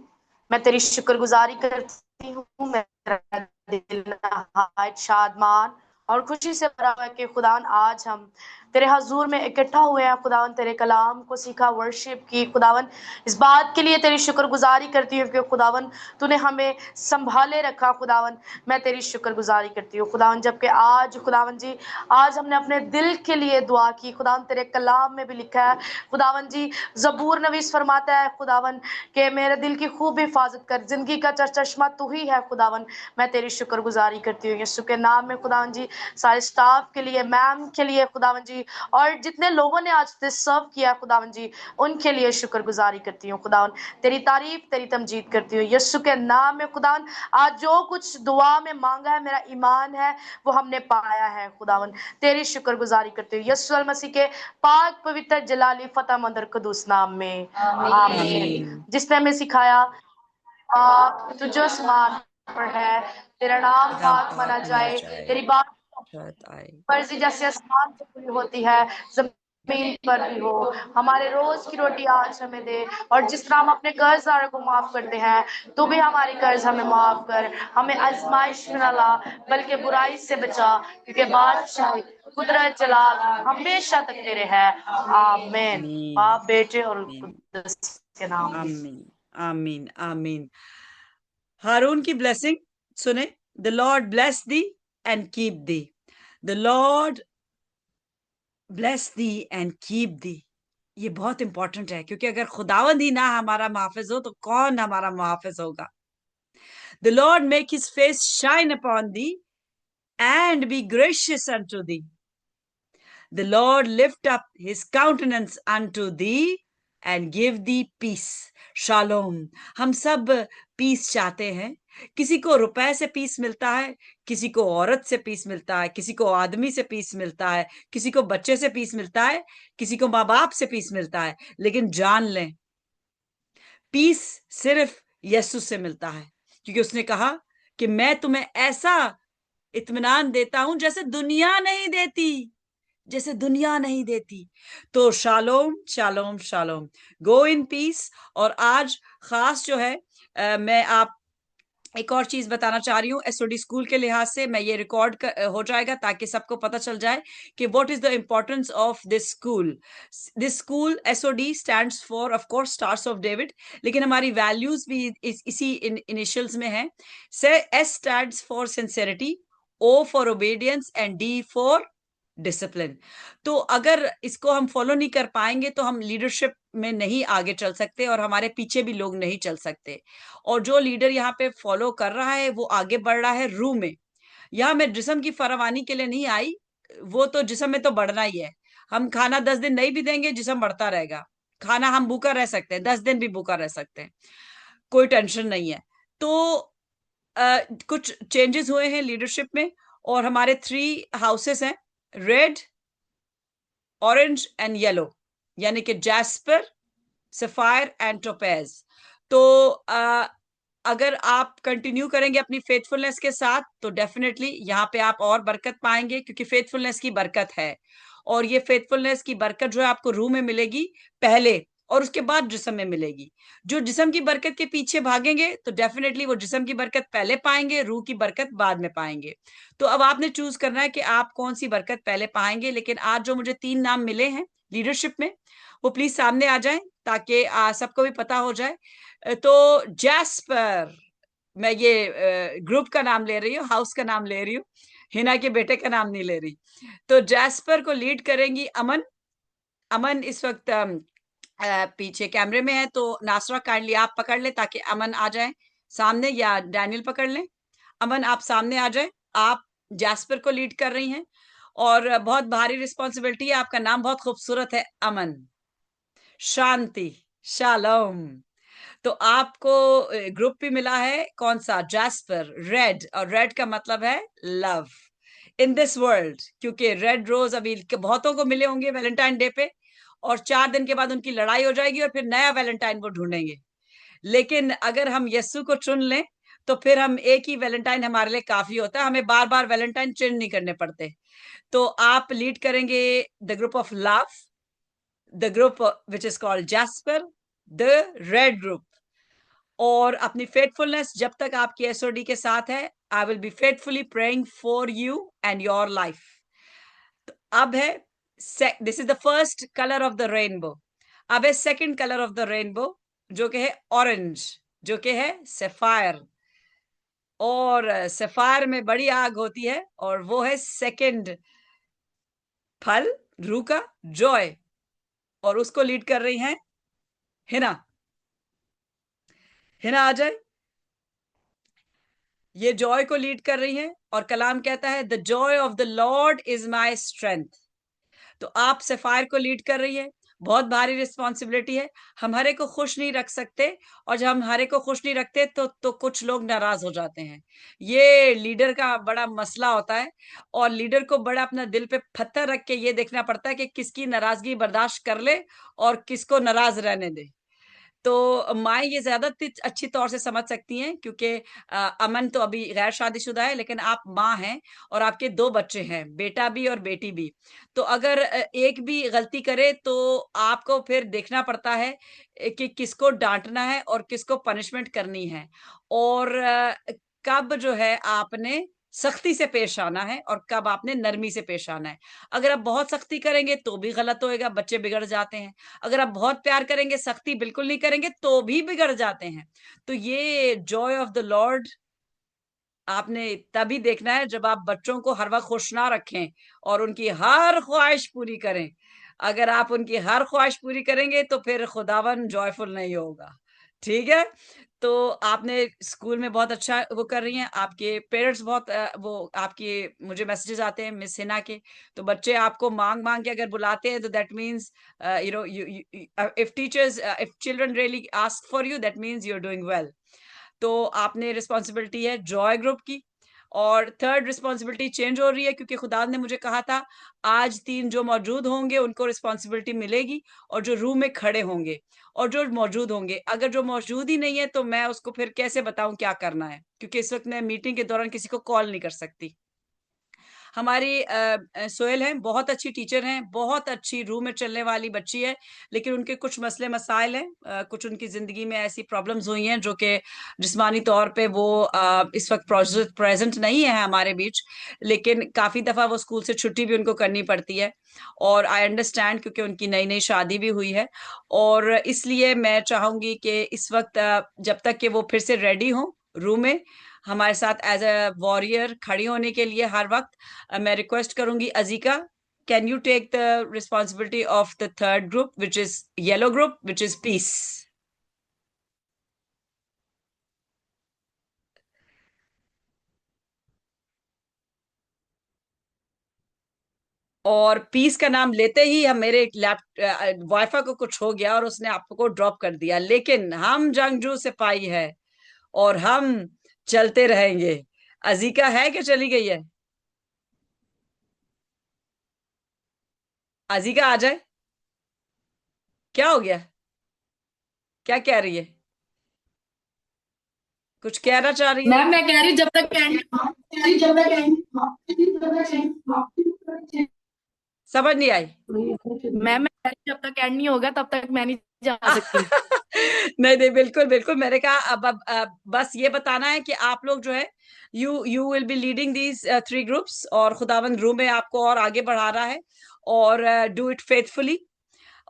मैं तेरी शुक्रगुजारी करती हूँ। मेरा दिल नहायत शादमान और खुशी से भरा हुआ है कि खुदावन आज हम तेरे हजूर में इकट्ठा हुए हैं। खुदावन तेरे कलाम को सीखा, वर्शिप की। खुदावन इस बात के लिए तेरी शुक्रगुजारी करती हूँ कि खुदावन तूने हमें संभाले रखा। खुदावन मैं तेरी शुक्रगुजारी करती हूँ खुदावन, जबकि आज खुदावन जी, आज हमने अपने दिल के लिए दुआ की। खुदावन तेरे कलाम में भी लिखा है खुदावन जी, ज़बूर नवीस फरमाता है खुदावन कि मेरे दिल की खूब हिफाजत कर, जिंदगी का चश्मा तू ही है। खुदावन मैं तेरी शुक्रगुजारी करती हूँ यीशु के नाम में। खुदावन जी, सारे स्टाफ के लिए, मैम के लिए खुदावन जी, और जितने लोगों ने आज सर्व किया खुदावन जी, उनके लिए शुक्रगुजारी करती हूँ। खुदावन तेरी तारीफ, तेरी तमजीद करती हूँ यीशु के नाम में। खुदावन आज जो कुछ दुआ में मांगा है, मेरा ईमान है वो हमने पाया है। खुदावन तेरी शुक्रगुजारी करती हूँ यीशु अल मसीह के पाक पवित्र जलाली फतेह मंदर कदूस नाम में, आमीन। जिसने हमें सिखाया तुझो आसमान पर है, तेरा नाम पाक माना जाए, तेरी बात फर्जी जैसे आसमान पर पूरी होती है, जमीन पर भी हो। हमारे रोज की रोटी आज हमें दे, और जिस तरह हम अपने कर्जदारों को माफ करते हैं, तू भी हमारी कर्ज हमें माफ कर। हमें आजमाइश में न ला, बल्कि बुराई से बचा, क्योंकि बादशाही, कुदरत, जलाल हमेशा तक तेरे है। आमीन। बाप, बेटे और कुदस के नाम में, आमीन आमीन आमीन। हारून की ब्लेसिंग सुने। The Lord bless the and keep the, the Lord bless the and keep दी। ये बहुत इंपॉर्टेंट है, क्योंकि अगर खुदावंद ही ना हमारा मुहाफिज हो तो कौन हमारा मुहाफिज होगा। The Lord make his face shine upon thee and be gracious unto thee. The Lord lift up his countenance unto thee and give thee peace. Shalom. हम सब पीस चाहते हैं। किसी को रुपए से पीस मिलता है, किसी को औरत से पीस मिलता है, किसी को आदमी से पीस मिलता है, किसी को बच्चे से पीस मिलता है, किसी को माँ बाप से पीस मिलता है। लेकिन जान लें, पीस सिर्फ यीशु से मिलता है, क्योंकि उसने कहा कि मैं तुम्हें ऐसा इत्मीनान देता हूं जैसे दुनिया नहीं देती, जैसे दुनिया नहीं देती। तो shalom shalom shalom, go in peace. और आज खास जो है मैं आप एक और चीज बताना चाह रही हूँ। एसओडी स्कूल के लिहाज से मैं ये रिकॉर्ड हो जाएगा ताकि सबको पता चल जाए कि what is the importance of this school. This school SOD stands for of course stars of David, लेकिन हमारी वैल्यूज भी इसी इनिशियल्स में है। S stands for sincerity, O for obedience and D for discipline. तो अगर इसको हम फॉलो नहीं कर पाएंगे तो हम लीडरशिप में नहीं आगे चल सकते और हमारे पीछे भी लोग नहीं चल सकते। और जो लीडर यहाँ पे फॉलो कर रहा है वो आगे बढ़ रहा है रूह में। यहाँ मैं जिस्म की फरावानी के लिए नहीं आई, वो तो जिस्म में तो बढ़ना ही है। हम खाना 10 दिन नहीं भी देंगे, जिस्म बढ़ता रहेगा। खाना हम भूखा रह सकते हैं, 10 दिन भी भूखा रह सकते हैं, कोई टेंशन नहीं है। तो कुछ चेंजेस हुए हैं लीडरशिप में और हमारे 3 हाउसेस हैं, रेड, ऑरेंज एंड येलो, यानी कि जैस्पर, सफायर एंड टोपेज। तो अगर आप कंटिन्यू करेंगे अपनी फेथफुलनेस के साथ तो डेफिनेटली यहाँ पे आप और बरकत पाएंगे, क्योंकि फेथफुलनेस की बरकत है। और ये फेथफुलनेस की बरकत जो है आपको रूह में मिलेगी पहले, और उसके बाद जिस्म में मिलेगी। जो जिस्म की बरकत के पीछे भागेंगे तो डेफिनेटली वो जिस्म की बरकत पहले पाएंगे, रूह की बरकत बाद में पाएंगे। तो अब आपने चूज करना है कि आप कौन सी बरकत पहले पाएंगे। लेकिन आज जो मुझे 3 नाम मिले हैं लीडरशिप में, वो प्लीज सामने आ जाएं ताकि सबको भी पता हो जाए। तो जैस्पर, मैं ये ग्रुप का नाम ले रही हूँ, हाउस का नाम ले रही हूँ, हिना के बेटे का नाम नहीं ले रही। तो जैस्पर को लीड करेंगी अमन। अमन इस वक्त पीछे कैमरे में है, तो नासरा काइंडली आप पकड़ ले ताकि अमन आ जाए सामने, या डैनियल पकड़ ले। अमन आप सामने आ जाए, आप जैस्पर को लीड कर रही हैं और बहुत भारी रिस्पॉन्सिबिलिटी है। आपका नाम बहुत खूबसूरत है, अमन, शांति, शालोम। तो आपको ग्रुप भी मिला है कौन सा, जैस्पर, रेड, और रेड का मतलब है लव इन दिस वर्ल्ड, क्योंकि रेड रोज अभी बहुतों को मिले होंगे वैलेंटाइन डे पे, और 4 दिन के बाद उनकी लड़ाई हो जाएगी और फिर नया वैलेंटाइन वो ढूंढेंगे। लेकिन अगर हम यस्सु को चुन लें तो फिर हम एक ही वैलेंटाइन हमारे लिए काफी होता है, हमें बार बार वैलेंटाइन चेंज नहीं करने पड़ते। तो आप लीड करेंगे the group of love, the group which is called jasper, the red group. और अपनी फेथफुलनेस जब तक आपकी एसओडी के साथ है, I will be faithfully praying for you and your life. अब है this is the first colour of the rainbow. अब है second colour of the rainbow, जो कि है ऑरेंज, जो कि है सफायर। और सफायर में बड़ी आग होती है और वो है सेकंड फल रूह का, जॉय। और उसको लीड कर रही हैं हिना। हिना आ जाए, ये जॉय को लीड कर रही हैं और कलाम कहता है the Joy of the Lord is my strength. तो आप सफायर को लीड कर रही है, बहुत भारी रिस्पॉन्सिबिलिटी है। हम हरे को खुश नहीं रख सकते, और जब हम हरे को खुश नहीं रखते तो कुछ लोग नाराज हो जाते हैं। ये लीडर का बड़ा मसला होता है, और लीडर को बड़ा अपना दिल पे पत्थर रख के ये देखना पड़ता है कि किसकी नाराजगी बर्दाश्त कर ले और किसको नाराज रहने दे। तो माँ ये ज्यादा अच्छी तौर से समझ सकती हैं, क्योंकि अमन तो अभी गैर शादीशुदा है, लेकिन आप माँ हैं और आपके 2 बच्चे हैं, बेटा भी और बेटी भी। तो अगर एक भी गलती करे तो आपको फिर देखना पड़ता है कि किसको डांटना है और किसको पनिशमेंट करनी है, और कब जो है आपने सख्ती से पेश आना है और कब आपने नरमी से पेश आना है। अगर आप बहुत सख्ती करेंगे तो भी गलत होएगा, बच्चे बिगड़ जाते हैं। अगर आप बहुत प्यार करेंगे, सख्ती बिल्कुल नहीं करेंगे तो भी बिगड़ जाते हैं। तो ये जॉय ऑफ द लॉर्ड आपने तभी देखना है जब आप बच्चों को हर वक्त खुश ना रखें और उनकी हर ख्वाहिश पूरी करें। अगर आप उनकी हर ख्वाहिश पूरी करेंगे तो फिर खुदावन जॉयफुल नहीं होगा। ठीक है, तो आपने स्कूल में बहुत अच्छा वो कर रही हैं, आपके पेरेंट्स बहुत वो आपके मुझे मैसेजेस आते हैं मिस हिना के, तो बच्चे आपको मांग मांग के अगर बुलाते हैं तो that means you know if teachers if children really ask for you, that means you are doing well. तो आपने रिस्पॉन्सिबिलिटी है जॉय ग्रुप की। और थर्ड रिस्पॉन्सिबिलिटी चेंज हो रही है, क्योंकि खुदा ने मुझे कहा था आज 3 जो मौजूद होंगे उनको रिस्पॉन्सिबिलिटी मिलेगी, और जो रूम में खड़े होंगे और जो मौजूद होंगे, अगर जो मौजूद ही नहीं है तो मैं उसको फिर कैसे बताऊं क्या करना है, क्योंकि इस वक्त मैं मीटिंग के दौरान किसी को कॉल नहीं कर सकती। हमारी सोहेल हैं, बहुत अच्छी टीचर हैं, बहुत अच्छी रूम में चलने वाली बच्ची है, लेकिन उनके कुछ मसले मसाइल हैं, कुछ उनकी जिंदगी में ऐसी प्रॉब्लम्स हुई हैं जो कि जिस्मानी तौर पे वो इस वक्त प्रेजेंट नहीं है हमारे बीच, लेकिन काफी दफा वो स्कूल से छुट्टी भी उनको करनी पड़ती है। और आई अंडरस्टैंड, क्योंकि उनकी नई नई शादी भी हुई है, और इसलिए मैं चाहूंगी कि इस वक्त जब तक कि वो फिर से रेडी हो रूम में हमारे साथ एज अ वॉरियर खड़ी होने के लिए हर वक्त, मैं रिक्वेस्ट करूंगी अजीका can you take the responsibility of the third group, which is yellow group, which is peace? और पीस का नाम लेते ही हम मेरे वाईफाई को कुछ हो गया और उसने आपको ड्रॉप कर दिया, लेकिन हम जंगजू सिपाही है और हम चलते रहेंगे। अजीका है कि चली गई है? अजीका आ जाए। क्या हो गया? क्या कह रही है? कुछ कहना चाह रही है? मैम मैं कह रही जब तक समझ नहीं आई। मैम मैं कह रही जब तक एंड नहीं होगा तब तक मैं नहीं जा सकती। नहीं नहीं, बिल्कुल बिल्कुल। मैंने कहा अब बस ये बताना है कि आप लोग जो है you will be leading these 3 groups, और खुदावंद रूह में आपको और आगे बढ़ा रहा है, और डू इट फेथफुली।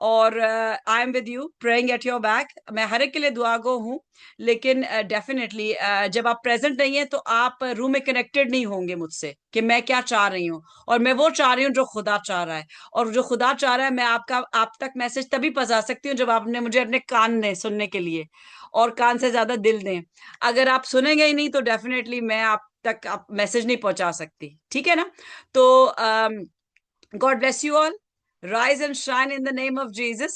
और I am with you, praying at your back. मैं हर एक के लिए दुआ गो हूँ, लेकिन डेफिनेटली जब आप प्रेजेंट नहीं है तो आप रूम में कनेक्टेड नहीं होंगे मुझसे कि मैं क्या चाह रही हूँ, और मैं वो चाह रही हूँ जो खुदा चाह रहा है। और जो खुदा चाह रहा है, मैं आप तक मैसेज तभी पहुंचा सकती हूँ जब आपने मुझे अपने कान दें सुनने के लिए, और कान से ज्यादा दिल दें। अगर आप सुनेंगे ही नहीं तो डेफिनेटली मैं आप तक आप मैसेज नहीं पहुंचा सकती, ठीक है ना? तो God bless you all, rise and shine in the name of Jesus.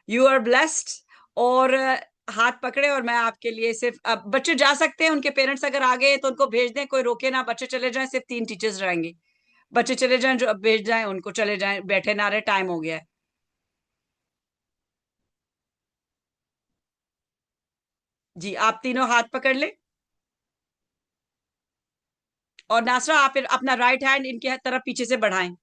You are blessed. और हाथ पकड़े, और मैं आपके लिए सिर्फ अब बच्चे जा सकते हैं, उनके पेरेंट्स अगर आ गए तो उनको भेज दें, कोई रोके ना, बच्चे चले जाएं, सिर्फ 3 टीचर्स रहेंगे। बच्चे चले जाएं, जो अब भेज जाएं उनको, चले जाएं, बैठे ना रहे, टाइम हो गया है। जी, आप तीनों हाथ पकड़ ले, और नासरा आप अपना राइट हैंड इनके तरफ पीछे से बढ़ाएं।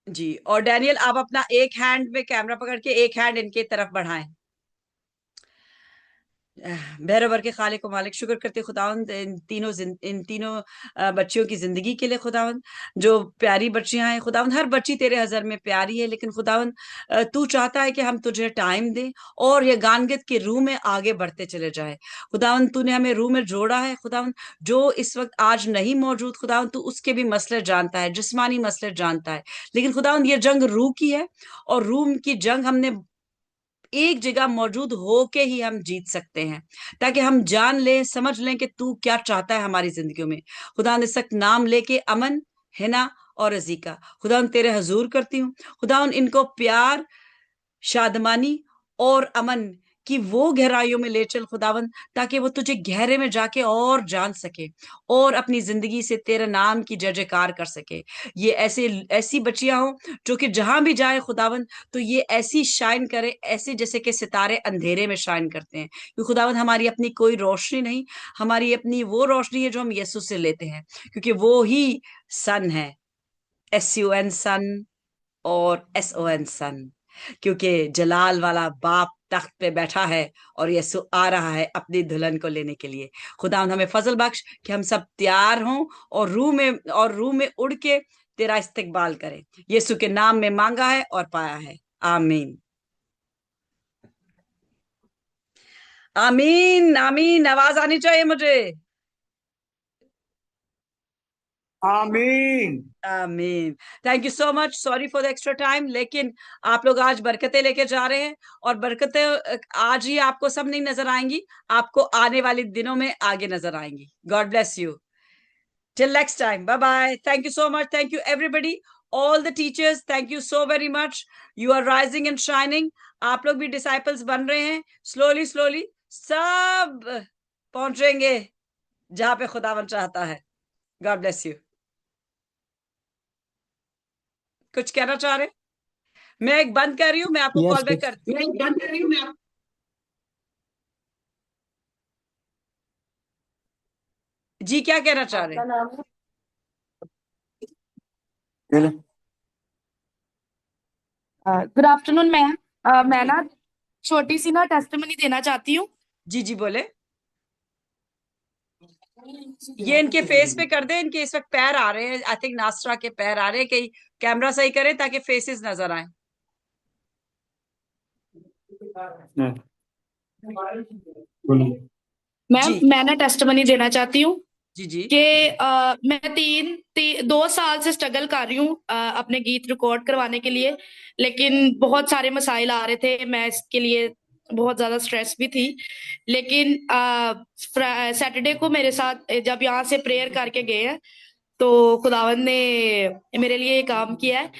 जी, और डैनियल आप अपना एक हैंड में कैमरा पकड़ के एक हैंड इनके तरफ बढ़ाएं। भैरवर के खालिक को मालिक, शुक्र करते खुदावंद इन तीनों बच्चियों की जिंदगी के लिए खुदावंद, जो प्यारी बच्चियां हैं खुदावंद। हर बच्ची तेरे हजर में प्यारी है, लेकिन खुदावंद तू चाहता है कि हम तुझे टाइम दें और ये गानगत के रूह में आगे बढ़ते चले जाए। खुदावंद तूने हमें रूह में जोड़ा है खुदावंद, जो इस वक्त आज नहीं मौजूद खुदावंद, तू उसके भी मसले जानता है, जिस्मानी मसले जानता है, लेकिन खुदावंद ये जंग रूह की है, और रूह की जंग हमने एक जगह मौजूद होके ही हम जीत सकते हैं, ताकि हम जान लें, समझ लें कि तू क्या चाहता है हमारी जिंदगियों में। खुदा ने सख्त नाम लेके अमन, हिना और अजीका खुदा तेरे हजूर करती हूँ। खुदा इनको प्यार, शादमानी और अमन की वो गहराइयों में ले चल खुदावन, ताकि वो तुझे गहरे में जाके और जान सके और अपनी जिंदगी से तेरे नाम की जय जयकार कर सके। ये ऐसी बच्चियां हो जो कि जहां भी जाए खुदावन, तो ये ऐसी शाइन करे, ऐसे जैसे कि सितारे अंधेरे में शाइन करते हैं। क्योंकि खुदावन हमारी अपनी कोई रोशनी नहीं, हमारी अपनी वो रोशनी है जो हम यीशु से लेते हैं, क्योंकि वो ही सन है, SUN सन और SON सन। क्योंकि जलाल वाला बाप तख्त पे बैठा है और यीशु आ रहा है अपनी दुल्हन को लेने के लिए। खुदा हमें फजल बख्श कि हम सब तैयार हों और रूह में उड़ के तेरा इस्तकबाल करें। यीशु के नाम में मांगा है और पाया है, आमीन आमीन आमीन। आवाज आनी चाहिए मुझे। आमीन। आमीन। Thank you so much, sorry for the extra time, लेकिन आप लोग आज बरकतें लेके जा रहे हैं, और बरकतें आज ही आपको सब नहीं नजर आएंगी, आपको आने वाले दिनों में आगे नजर आएंगी। God bless you, till next time, bye bye. Thank you so much, thank you everybody, all the teachers, thank you so very much. You are rising and shining. आप लोग भी डिसाइपल्स बन रहे हैं, स्लोली स्लोली सब पहुंचेंगे जहां पे खुदावन चाहता है। God bless you. कुछ कहना चाह रहे? मैं एक बंद कर रही हूँ, मैं आपको कॉल बैक करती हूँ। जी, क्या कहना चाह रहे हैं? Good afternoon ma'am. मैं ना छोटी सी ना टेस्टिमनी देना चाहती हूँ। जी जी बोले। ये इनके फेस पे कर दे, इनके इस वक्त पैर आ रहे हैं, आई थिंक नास्रा के पैर आ रहे हैं। कहीं कैमरा सही करें ताकि फेसेस नजर आए। मैम जी मैं ना टेस्टिमनी देना चाहती हूँ। जी जी। कि मैं 2 साल से स्ट्रगल कर रही हूँ अपने गीत रिकॉर्ड करवाने के लिए, लेकिन बहुत सारे मसाइल आ रहे थे। मैं इसके लिए बहुत ज्यादा स्ट्रेस भी थी, लेकिन सैटरडे को मेरे साथ जब यहाँ से प्रेयर करके गए हैं तो खुदावंद ने मेरे लिए ये काम किया है।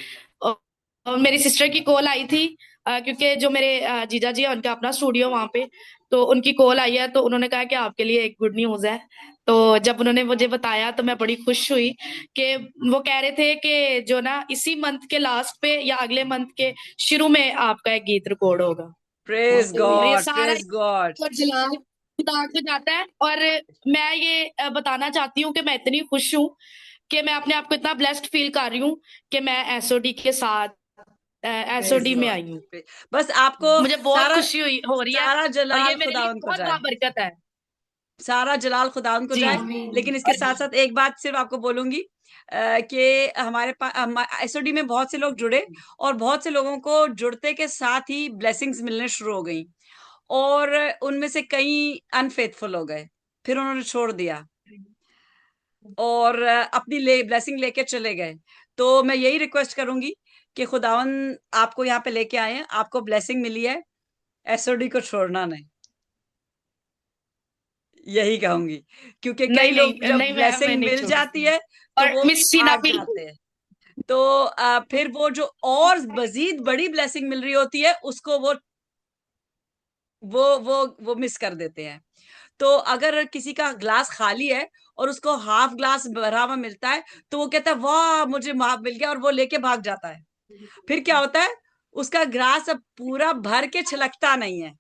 और मेरी सिस्टर की कॉल आई थी, क्योंकि जो मेरे जीजा जी है उनका अपना स्टूडियो वहां पे, तो उनकी कॉल आई है, तो उन्होंने कहा कि आपके लिए एक गुड न्यूज है। तो जब उन्होंने मुझे बताया तो मैं बड़ी खुश हुई कि वो कह रहे थे कि जो ना इसी मंथ के लास्ट पे या अगले मंथ के शुरू में आपका एक गीत रिकॉर्ड होगा। प्रेज और ये गॉड, सारा प्रेज गॉड। और जलाल खुदा को जाता है। और मैं ये बताना चाहती हूँ कि मैं इतनी खुश हूँ कि मैं अपने आप को इतना ब्लेस्ड फील कर रही हूँ कि मैं एसओडी के साथ प्रेज एसओडी में आई हूँ। गॉड। बस आपको मुझे बहुत सारा खुशी हो रही है, सारा और ये जलाल मेरे लिए खुदावंद को बहुत जाए, बड़ा बरकत है। सारा जलाल खुदावंद को जी। जाए। लेकिन इसके साथ साथ एक बात सिर्फ आपको बोलूंगी कि हमारे पास एसओडी में बहुत से लोग जुड़े, और बहुत से लोगों को जुड़ते के साथ ही ब्लेसिंग्स मिलने शुरू हो गई, और उनमें से कई अनफेथफुल हो गए, फिर उन्होंने छोड़ दिया और अपनी ब्लेसिंग लेके चले गए। तो मैं यही रिक्वेस्ट करूंगी कि खुदावन आपको यहाँ पे लेके आए हैं, आपको ब्लेसिंग मिली है, एसओडी को छोड़ना नहीं, यही कहूंगी। क्योंकि कई नहीं लोग नहीं जब नहीं, मैं ब्लेसिंग नहीं मिल जाती छोड़ूंगी। है तो और वो मिस सीना भाग भी। जाते हैं। तो फिर वो जो और मजीद बड़ी ब्लेसिंग मिल रही होती है उसको वो मिस कर देते हैं। तो अगर किसी का ग्लास खाली है और उसको हाफ ग्लास भरा हुआ मिलता है, तो वो कहता है वाह मुझे हाफ मिल गया, और वो लेके भाग जाता है। फिर क्या होता है, उसका ग्लास अब पूरा भर के छलकता नहीं है।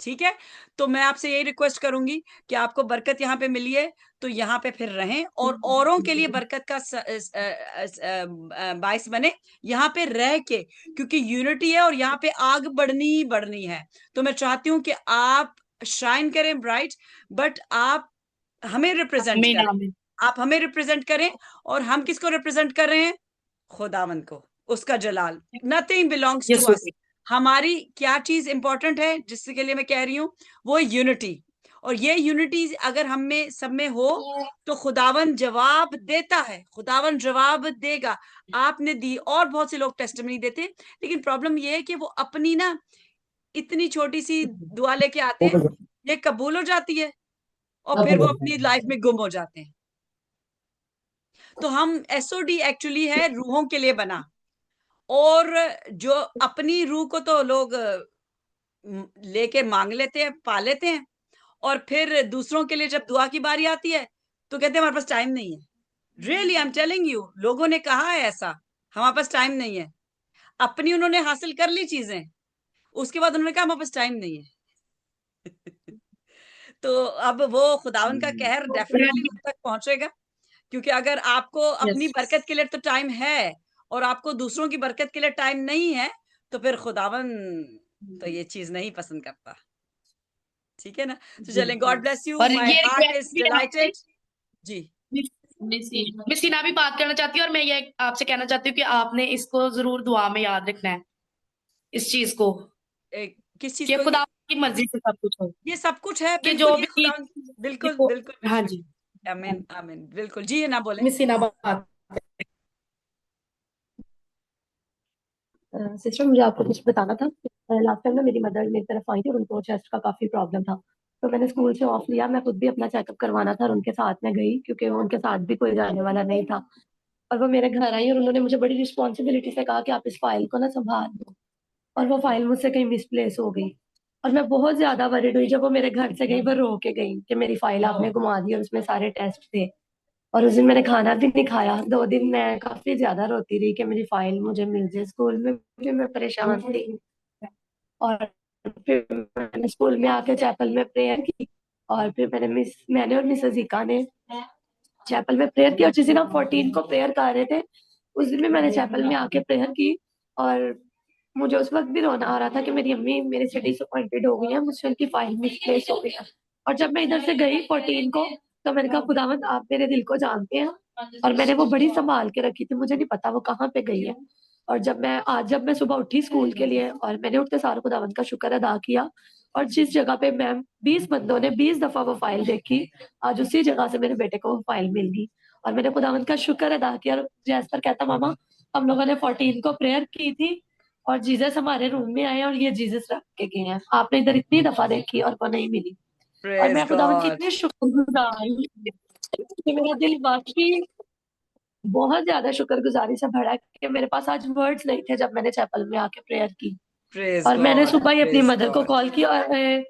ठीक है, तो मैं आपसे यही रिक्वेस्ट करूंगी कि आपको बरकत यहाँ पे मिली है तो यहाँ पे फिर रहें, और औरों के लिए बरकत का बायस बने यहाँ पे रह के, क्योंकि यूनिटी है और यहाँ पे आग बढ़नी ही बढ़नी है। तो मैं चाहती हूँ कि आप शाइन करें ब्राइट, बट आप हमें रिप्रेजेंट आमीन करें, आमीन। आप हमें रिप्रेजेंट करें। और हम किसको रिप्रेजेंट कर रहे हैं? खुदावंद को, उसका जलाल। नथिंग बिलोंग्स टू यीशु। अस। हमारी क्या चीज इंपॉर्टेंट है जिसके लिए मैं कह रही हूँ, वो यूनिटी। और ये यूनिटी अगर हम में सब में हो तो खुदावन जवाब देता है, खुदावन जवाब देगा। आपने दी, और बहुत से लोग टेस्टिमनी देते हैं, लेकिन प्रॉब्लम ये है कि वो अपनी ना इतनी छोटी सी दुआ लेके आते हैं, ये कबूल हो जाती है और फिर वो अपनी लाइफ में गुम हो जाते हैं। तो हम एसओडी एक्चुअली है रूहों के लिए बना, और जो अपनी रूह को तो लोग लेके मांग लेते हैं, पा लेते हैं, और फिर दूसरों के लिए जब दुआ की बारी आती है तो कहते हैं हमारे पास टाइम नहीं है। Really I am telling you, लोगों ने कहा है ऐसा, हमारे पास टाइम नहीं है। अपनी उन्होंने हासिल कर ली चीजें, उसके बाद उन्होंने कहा हमारे पास टाइम नहीं है। तो अब वो खुदावन का कहर डेफिनेटली उन तक पहुंचेगा, क्योंकि अगर आपको अपनी यस। बरकत के लिए तो टाइम है और आपको दूसरों की बरकत के लिए टाइम नहीं है, तो फिर खुदावन तो ये चीज नहीं पसंद करता। ठीक है ना? तो चलें, गॉड ब्लेस यू, और माय ये हार्ट रिक्वेस्ट इज भी है आपसे। डिलाइटेड। जी। मिस सीना भी बात करना चाहती है, और मैं ये आपसे कहना चाहती हूँ कि आपने इसको जरूर दुआ में याद रखना है, इस चीज को, किस चीज कि को? खुदा की मर्जी से सब कुछ हो, ये सब कुछ है, कि बिल्कुल, जो ये भी खुदावन बिल्कुल देखो। बिल्कुल हाँ बिल्कुल। जी। आमीन आमीन, बिल्कुल जी, ना बोले। मिस सीना बात। सिस्टर मुझे आपको कुछ बताना था। लास्ट टाइम ना मेरी मदर मेरी तरफ आई थी और उनको चेस्ट का काफी प्रॉब्लम था, तो मैंने स्कूल से ऑफ लिया, मैं खुद भी अपना चेकअप करवाना था और उनके साथ में गई क्योंकि उनके साथ भी कोई जाने वाला नहीं था। और वो मेरे घर आई और उन्होंने मुझे बड़ी रिस्पॉन्सिबिलिटी से कहा कि आप इस फाइल को ना संभाल लो, और वो फाइल मुझसे कहीं मिसप्लेस हो गई। और मैं बहुत ज्यादा वरीड हुई जब वो मेरे घर से गई, वो रो के गई कि मेरी फाइल आपने घुमा दी और उसमें सारे टेस्ट थे। और उस दिन मैंने खाना भी नहीं खाया, 2 दिन मैं काफी ज्यादा रोती रही कि मेरी फाइल मुझे मिल जाए। स्कूल में भी मैं परेशान थी, और फिर मैंने स्कूल में आके चैपल में प्रेयर की, और फिर मैंने और मिसेस इका ने चैपल में प्रेयर की, और जिस दिन हम 14 को प्रेयर कर रहे थे उस दिन भी मैंने चैपल में आके प्रेयर की। और मुझे उस वक्त भी रोना आ रहा था कि मेरी अम्मी मेरे से डिसअपॉइंटेड हो गई है, मुझसे उनकी फाइल मिसप्लेस हो गई है। और जब मैं इधर से गई 14 को, तो मैंने कहा खुदावंद आप मेरे दिल को जानते हैं, और मैंने वो बड़ी संभाल के रखी थी, मुझे नहीं पता वो कहाँ पे गई है। और जब मैं सुबह उठी स्कूल के लिए, और मैंने उठते सार खुदावंद का शुक्र अदा किया, और जिस जगह पे मैम 20 बंदों ने 20 दफा वो फाइल देखी, आज उसी जगह से मेरे बेटे को वो फाइल मिल गई। और मैंने खुदावंद का शुक्र अदा किया। और जैस्पर कहता मामा हम लोगों ने 14 को प्रेयर की थी और जीसस हमारे रूम में आए और ये जीसस रख के गए हैं। आपने इधर इतनी दफा देखी और वो नहीं मिली। और प्रेज मैं खुदावंद की गॉड। इतनी शुक्रगुजार हूँ कि मेरा दिल वाकई बहुत ज्यादा शुक्रगुजारी से भरा है कि मेरे पास आज वर्ड्स नहीं थे जब मैंने चैपल में आके प्रेयर की। प्रेज और मैंने गॉड। सुबह ही अपनी प्रेज मदर को गॉड। कॉल किया और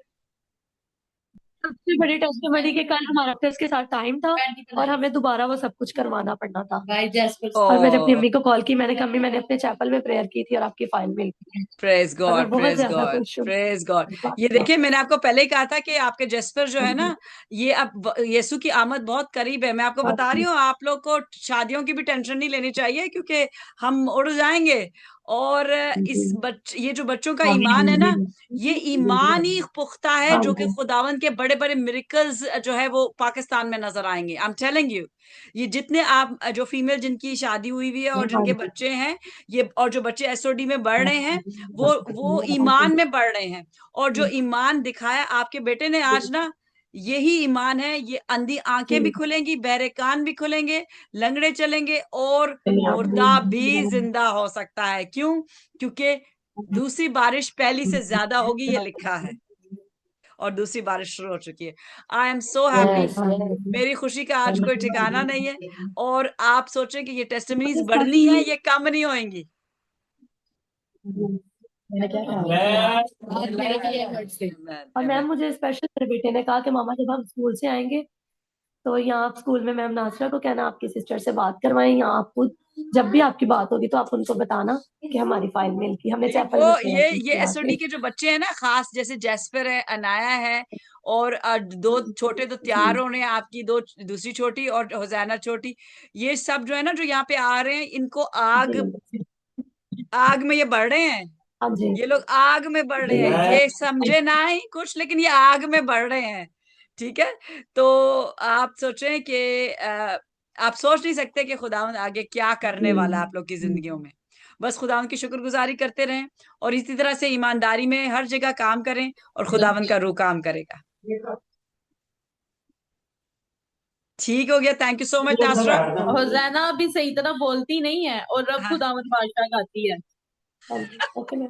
सबसे बड़ी टेस्टिमनी के कल हमारा टेस्ट के साथ टाइम था और हमें दोबारा वो सब कुछ करवाना पड़ना था। और मैंने अपनी ओ अम्मी को कॉल की, मैंने कहा अम्मी मैंने अपने चैपल में प्रेयर की थी और आपकी फाइल मिल गई है। प्रेज और मैं गॉड। बहुत प्रेज ज्यादा गॉड। खुश हूँ। Praise God. ये देखिए, मैंने आपको पहले ही कहा था कि आपके जेस्पर जो है ना, ये अब यीशु की आमद बहुत करीब है। मैं आपको बता रही हूँ, आप लोग को शादियों की भी टेंशन नहीं लेनी चाहिए, क्योंकि हम उड़ जाएंगे। और ये जो बच्चों का ईमान है ना, ये ईमान ही पुख्ता है जो कि खुदावन के बड़े बड़े मिरेकल्स जो है वो पाकिस्तान में नजर आएंगे। आई एम टेलिंग यू, ये जितने आप जो फीमेल जिनकी शादी हुई हुई है और जिनके बच्चे हैं, ये और जो बच्चे एसओडी में बढ़ रहे हैं, वो ईमान में बढ़ रहे हैं। और जो ईमान दिखाया आपके बेटे ने आज ना, यही ईमान है। ये अंधी आंखें भी खुलेंगी, बहरे कान भी खुलेंगे, लंगड़े चलेंगे और मुर्दा भी जिंदा हो सकता है। क्यों? क्योंकि दूसरी बारिश पहली से ज्यादा होगी, ये लिखा है, और दूसरी बारिश शुरू हो चुकी है। I am so happy. मेरी खुशी का आज कोई ठिकाना नहीं है। और आप सोचें कि ये टेस्टिमनीज बढ़नी है, ये कम नहीं होंगी। और मैम मुझे स्पेशल मेरे बेटे ने कहा कि मामा जब हम स्कूल से आएंगे तो यहाँ आप स्कूल में मैम नासरा को कहना आपकी सिस्टर से बात करवाएं, या आप खुद जब भी आपकी बात होगी तो आप उनको बताना कि हमारी फाइल मेल की हमने चैपल वो में prayer की ये थी आज एसओडी के जो बच्चे हैं ना, खास जैसे जेस्पर है, अनाया है, और दो छोटे तो तैयार होने हैं, आपकी दो दूसरी छोटी और होजाना छोटी, ये सब जो है ना जो यहाँ पे आ रहे हैं, इनको आग में ये बढ़ रहे हैं। हाँ जी ये लोग आग में बढ़ रहे हैं, ये समझे ना ही कुछ, लेकिन ये आग में बढ़ रहे हैं। ठीक है, तो आप सोचें कि आप सोच नहीं सकते कि खुदावंद आगे क्या करने वाला है आप लोग की जिंदगियों में। बस खुदावंद की शुक्रगुजारी करते रहें और इसी तरह से ईमानदारी में हर जगह काम करें और खुदावंद का रूह काम करेगा। ठीक हो गया। Thank you so much Nasra. Hosanna अभी सही तरह बोलती नहीं है और रब हाँ। खुदावंद बादशाह गाती है। Okay ma'am.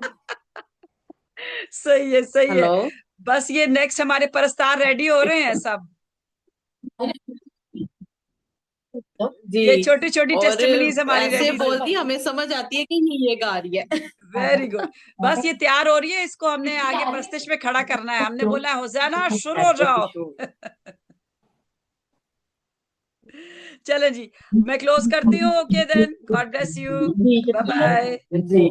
सही है, सही है। हेलो बस ये नेक्स्ट हमारे परस्तार रेडी हो रहे हैं सब। ये जी, छोटी छोटी और टेस्टिमनीज हमारी ऐसे रेडी। बोलती हमें समझ आती है कि ये गा रही है। Very good. बस ये तैयार हो रही है, इसको हमने आगे प्रस्तिश में खड़ा करना है। हमने बोला होज़ैना शुरू हो जाओ। चलो जी, मैं क्लोज करती हूँ। Okay then, God bless you, bye bye. Ji